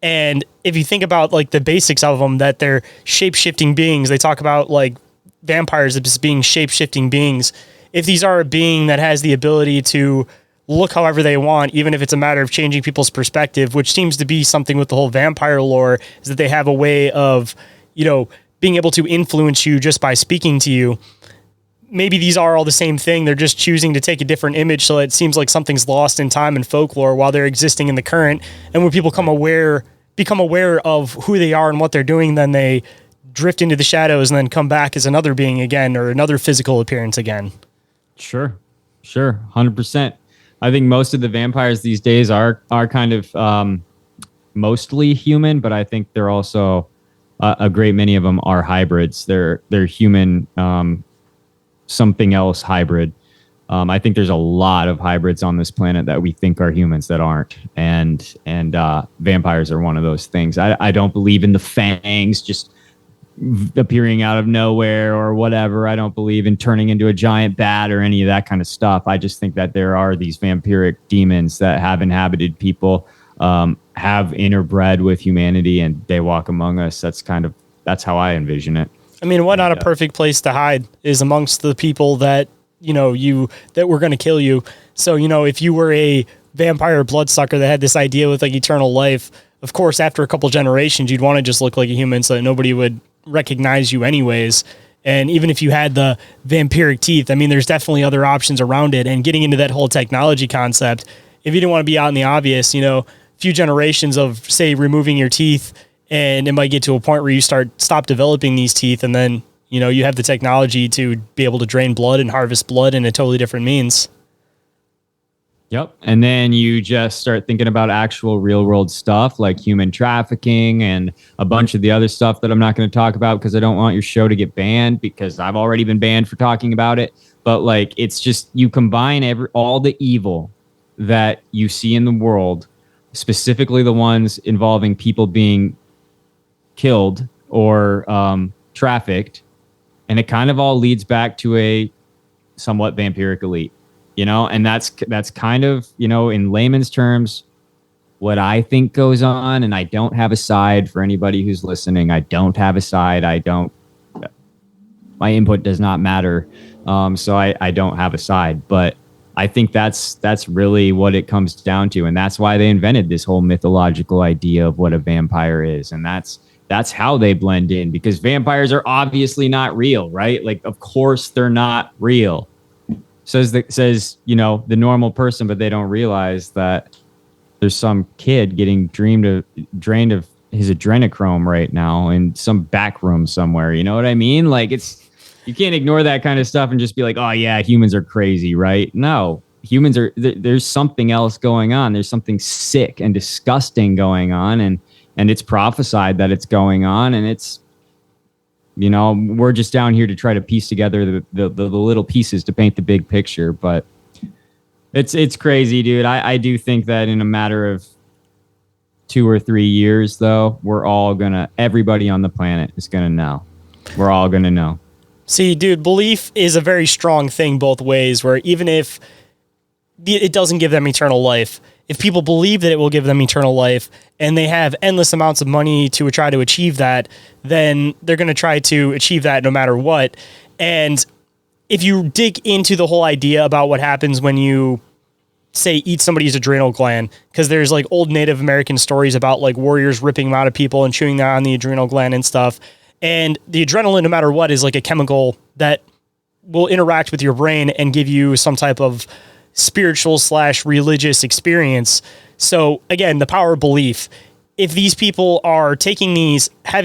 And if you think about like the basics of them, that they're shape-shifting beings, they talk about like vampires as being shape-shifting beings. If these are a being that has the ability to look however they want, even if it's a matter of changing people's perspective, which seems to be something with the whole vampire lore, is that they have a way of, being able to influence you just by speaking to you. Maybe these are all the same thing. They're just choosing to take a different image. So it seems like something's lost in time and folklore while they're existing in the current. And when people become aware of who they are and what they're doing, then they drift into the shadows and then come back as another being again, or another physical appearance again. Sure. 100%. I think most of the vampires these days are kind of mostly human, but I think they're also a great many of them are hybrids. They're human, something else hybrid. I think there's a lot of hybrids on this planet that we think are humans that aren't, and vampires are one of those things. I don't believe in the fangs just appearing out of nowhere or whatever. I don't believe in turning into a giant bat or any of that kind of stuff. I just think that there are these vampiric demons that have inhabited people, have interbred with humanity, and they walk among us. That's how I envision it. I mean, what not a perfect place to hide is amongst the people that, that were going to kill you. So, if you were a vampire bloodsucker that had this idea with like eternal life, of course, after a couple generations, you'd want to just look like a human so that nobody would recognize you anyways. And even if you had the vampiric teeth, I mean, there's definitely other options around it. And getting into that whole technology concept, if you didn't want to be out in the obvious, a few generations of, say, removing your teeth, and it might get to a point where you stop developing these teeth, and then, you have the technology to be able to drain blood and harvest blood in a totally different means. Yep. And then you just start thinking about actual real world stuff like human trafficking and a bunch of the other stuff that I'm not going to talk about because I don't want your show to get banned because I've already been banned for talking about it. But like, it's just, you combine all the evil that you see in the world, specifically the ones involving people being killed or trafficked. And it kind of all leads back to a somewhat vampiric elite. And that's kind of, in layman's terms, what I think goes on. And I don't have a side for anybody who's listening. I don't have a side. My input does not matter. So I don't have a side, but I think that's really what it comes down to. And that's why they invented this whole mythological idea of what a vampire is. And that's how they blend in, because vampires are obviously not real, right? Like, of course they're not real. Says the normal person, but they don't realize that there's some kid getting drained of his adrenochrome right now in some back room somewhere. You know what I mean? Like, you can't ignore that kind of stuff and just be like, oh yeah, humans are crazy, right? No, humans are, there's something else going on. There's something sick and disgusting going on, and it's prophesied that it's going on, and it's, we're just down here to try to piece together the little pieces to paint the big picture. But it's crazy, dude. I do think that in a matter of 2 or 3 years, though, everybody on the planet is gonna know. We're all gonna know. See, dude, belief is a very strong thing both ways, where even if it doesn't give them eternal life, if people believe that it will give them eternal life and they have endless amounts of money to try to achieve that, then they're going to try to achieve that no matter what. And if you dig into the whole idea about what happens when you, say, eat somebody's adrenal gland, because there's like old Native American stories about like warriors ripping them out of people and chewing on the adrenal gland and stuff. And the adrenaline, no matter what, is like a chemical that will interact with your brain and give you some type of spiritual/religious experience. So again, the power of belief. If these people are having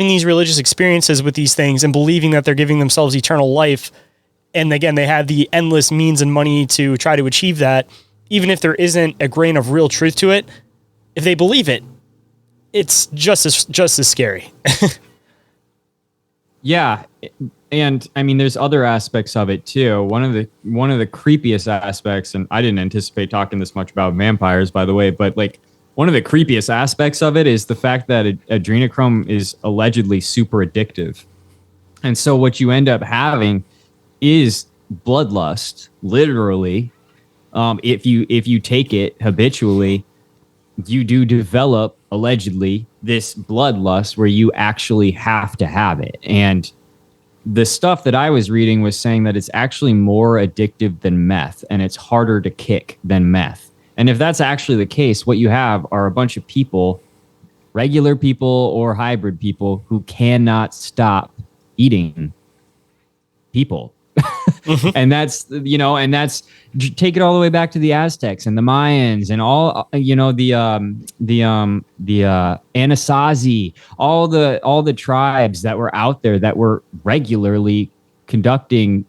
these religious experiences with these things and believing that they're giving themselves eternal life, and again, they have the endless means and money to try to achieve that, even if there isn't a grain of real truth to it, if they believe it, it's just as scary. Yeah. And I mean, there's other aspects of it too. One of the creepiest aspects, and I didn't anticipate talking this much about vampires, by the way, but like one of the creepiest aspects of it is the fact that adrenochrome is allegedly super addictive. And so what you end up having is bloodlust, literally. If you take it habitually, you do develop, allegedly, this bloodlust where you actually have to have it. And the stuff that I was reading was saying that it's actually more addictive than meth, and it's harder to kick than meth. And if that's actually the case, what you have are a bunch of people, regular people or hybrid people, who cannot stop eating people. And that's take it all the way back to the Aztecs and the Mayans and all, the Anasazi, all the tribes that were out there that were regularly conducting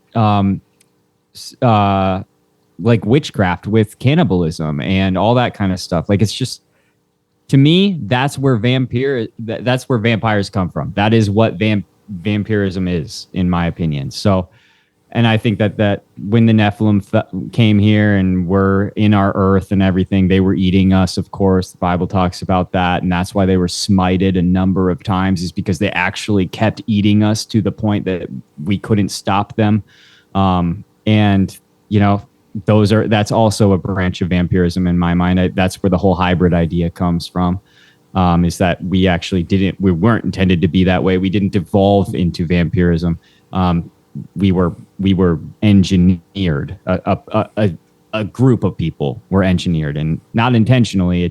like witchcraft with cannibalism and all that kind of stuff. Like, it's just, to me, that's where vampires come from. That is what vampirism is, in my opinion. So, and I think that when the Nephilim came here and were in our earth and everything, they were eating us, of course. The Bible talks about that. And that's why they were smited a number of times, is because they actually kept eating us to the point that we couldn't stop them. And, that's also a branch of vampirism in my mind. That's where the whole hybrid idea comes from, is that we weren't intended to be that way. We didn't evolve into vampirism. We were engineered. A group of people were engineered, and not intentionally.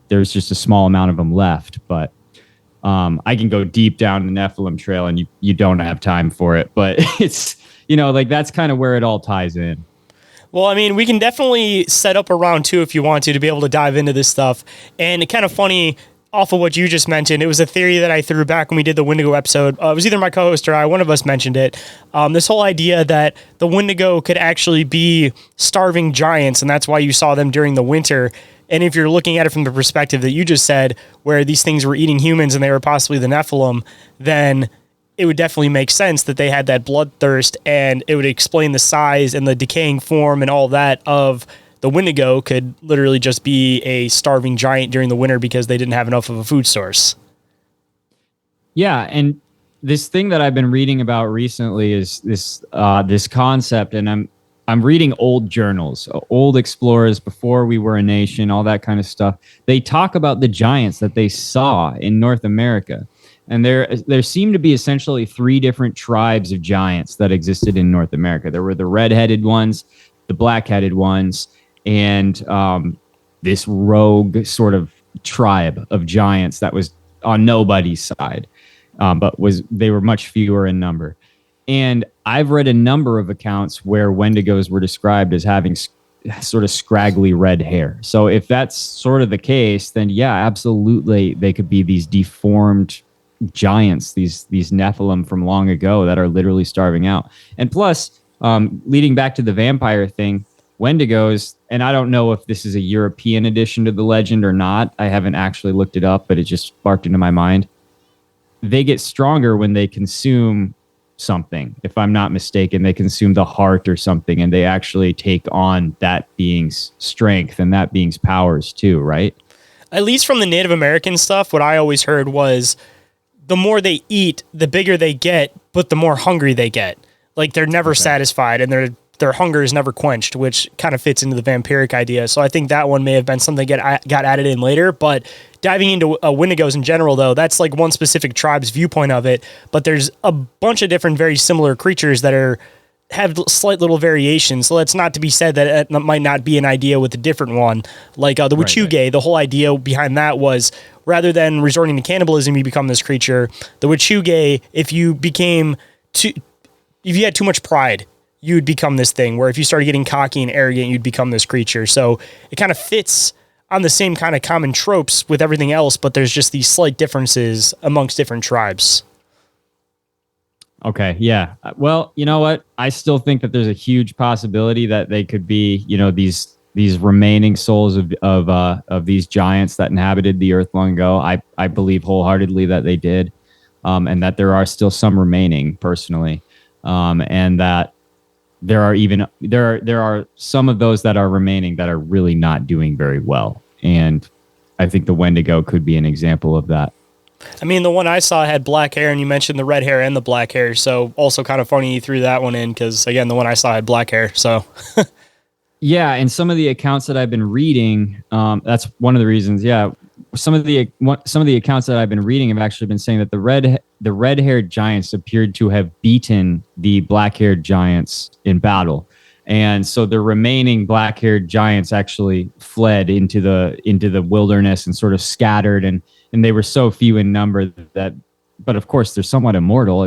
There's just a small amount of them left. But I can go deep down the Nephilim trail, and you don't have time for it. But it's that's kind of where it all ties in. Well, I mean, we can definitely set up a round two if you want to be able to dive into this stuff. And it's kind of funny, off of what you just mentioned. It was a theory that I threw back when we did the Wendigo episode. It was either my co-host or I, one of us mentioned it. This whole idea that the Wendigo could actually be starving giants, and that's why you saw them during the winter. And if you're looking at it from the perspective that you just said, where these things were eating humans and they were possibly the Nephilim, then it would definitely make sense that they had that bloodthirst, and it would explain the size and the decaying form and all that of the Wendigo could literally just be a starving giant during the winter because they didn't have enough of a food source. Yeah, and this thing that I've been reading about recently is this concept, and I'm reading old journals, old explorers before we were a nation, all that kind of stuff. They talk about the giants that they saw in North America. And there seem to be essentially 3 different tribes of giants that existed in North America. There were the red-headed ones, the black-headed ones, and this rogue sort of tribe of giants that was on nobody's side, but they were much fewer in number. And I've read a number of accounts where Wendigos were described as having sort of scraggly red hair. So if that's sort of the case, then yeah, absolutely, they could be these deformed giants, these Nephilim from long ago that are literally starving out. And plus, leading back to the vampire thing, Wendigos, and I don't know if this is a European addition to the legend or not. I haven't actually looked it up, but it just sparked into my mind. They get stronger when they consume something. If I'm not mistaken, they consume the heart or something, and they actually take on that being's strength and that being's powers too, right? At least from the Native American stuff, what I always heard was the more they eat, the bigger they get, but the more hungry they get. Like they're never satisfied, and their hunger is never quenched, which kind of fits into the vampiric idea. So I think that one may have been something that got added in later. But diving into Wendigos in general, though, that's like one specific tribe's viewpoint of it. But there's a bunch of different, very similar creatures that have slight little variations. So that's not to be said that it might not be an idea with a different one. Like the Wichuge, the whole idea behind that was rather than resorting to cannibalism, you become this creature. The Wichuge, if you had too much pride, you'd become this thing, where if you started getting cocky and arrogant, you'd become this creature. So it kind of fits on the same kind of common tropes with everything else, but there's just these slight differences amongst different tribes. Okay, yeah. Well, you know what? I still think that there's a huge possibility that they could be, these remaining souls of these giants that inhabited the earth long ago. I believe wholeheartedly that they did, and that there are still some remaining personally, and that there are some of those that are remaining that are really not doing very well. And I think the Wendigo could be an example of that. I mean, the one I saw had black hair, and you mentioned the red hair and the black hair. So also kind of funny you threw that one in, because again, the one I saw had black hair. So yeah. And some of the accounts that I've been reading, that's one of the reasons. Yeah. Some of the accounts that I've been reading have actually been saying that the red-haired giants appeared to have beaten the black-haired giants in battle, and so the remaining black-haired giants actually fled into the wilderness and sort of scattered, and they were so few in number that. But of course, they're somewhat immortal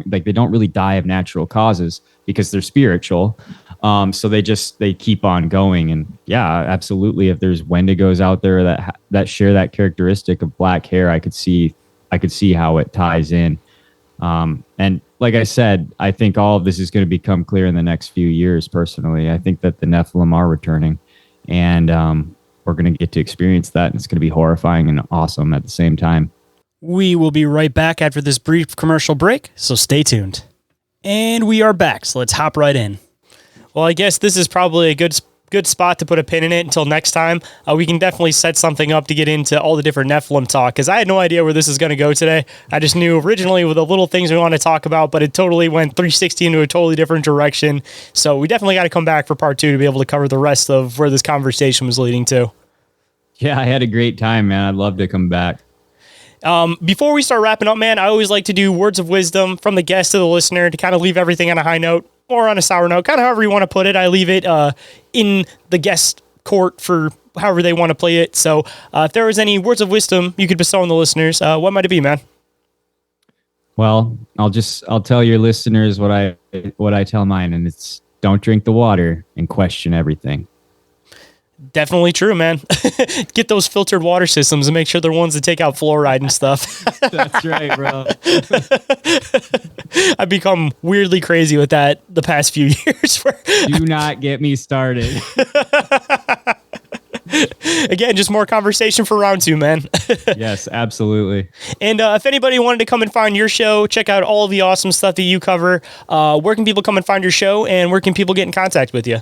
they don't really die of natural causes because they're spiritual. So they keep on going. And yeah, absolutely. If there's Wendigos out there that share that characteristic of black hair, I could see how it ties in. And like I said, I think all of this is going to become clear in the next few years. Personally, I think that the Nephilim are returning, and we're going to get to experience that. And it's going to be horrifying and awesome at the same time. We will be right back after this brief commercial break, so stay tuned. And we are back, so let's hop right in. Well, I guess this is probably a good spot to put a pin in it until next time. We can definitely set something up to get into all the different Nephilim talk, because I had no idea where this is going to go today. I just knew originally with the little things we want to talk about, but it totally went 360 into a totally different direction. So we definitely got to come back for part 2 to be able to cover the rest of where this conversation was leading to. Yeah, I had a great time, man. I'd love to come back. Before we start wrapping up, man, I always like to do words of wisdom from the guest to the listener to kind of leave everything on a high note or on a sour note, kind of however you want to put it. I leave it in the guest court for however they want to play it. So if there was any words of wisdom you could bestow on the listeners, what might it be, man? Well, I'll tell your listeners what I tell mine, and it's don't drink the water and question everything. Definitely true, man. Get those filtered water systems and make sure they're ones that take out fluoride and stuff. That's right, bro. I've become weirdly crazy with that the past few years. Do not get me started. Again, just more conversation for round 2, man. Yes, absolutely. And if anybody wanted to come and find your show, check out all of the awesome stuff that you cover. Where can people come and find your show, and where can people get in contact with you?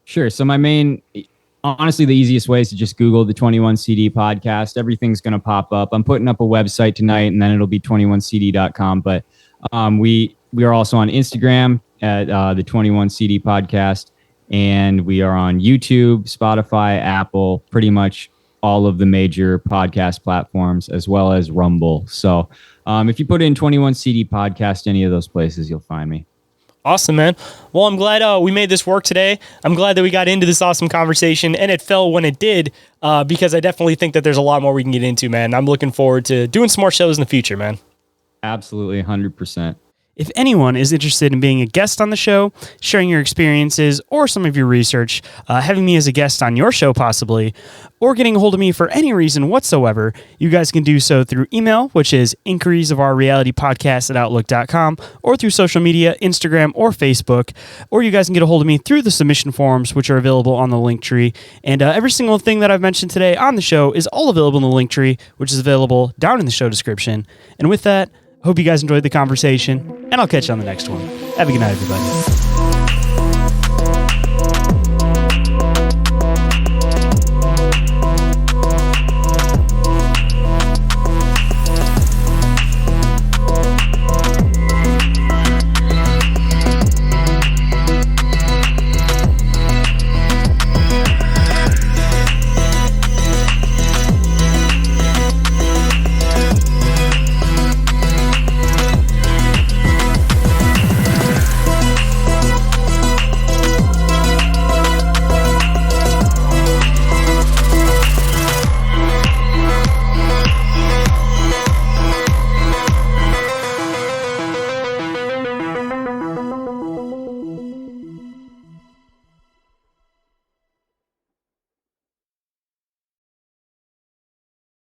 Sure. So honestly, the easiest way is to just Google the 21CD podcast. Everything's going to pop up. I'm putting up a website tonight, and then it'll be 21cd.com. But we are also on Instagram at the 21CD podcast, and we are on YouTube, Spotify, Apple, pretty much all of the major podcast platforms, as well as Rumble. So if you put in 21CD podcast, any of those places, you'll find me. Awesome, man. Well, I'm glad we made this work today. I'm glad that we got into this awesome conversation, and it fell when it did, because I definitely think that there's a lot more we can get into, man. I'm looking forward to doing some more shows in the future, man. Absolutely, 100%. If anyone is interested in being a guest on the show, sharing your experiences or some of your research, having me as a guest on your show possibly, or getting a hold of me for any reason whatsoever, you guys can do so through email, which is inquiriesofourrealitypodcast@outlook.com, or through social media, Instagram or Facebook, or you guys can get a hold of me through the submission forms, which are available on the Linktree. And every single thing that I've mentioned today on the show is all available in the Linktree, which is available down in the show description. And with that, hope you guys enjoyed the conversation, and I'll catch you on the next one. Have a good night, everybody.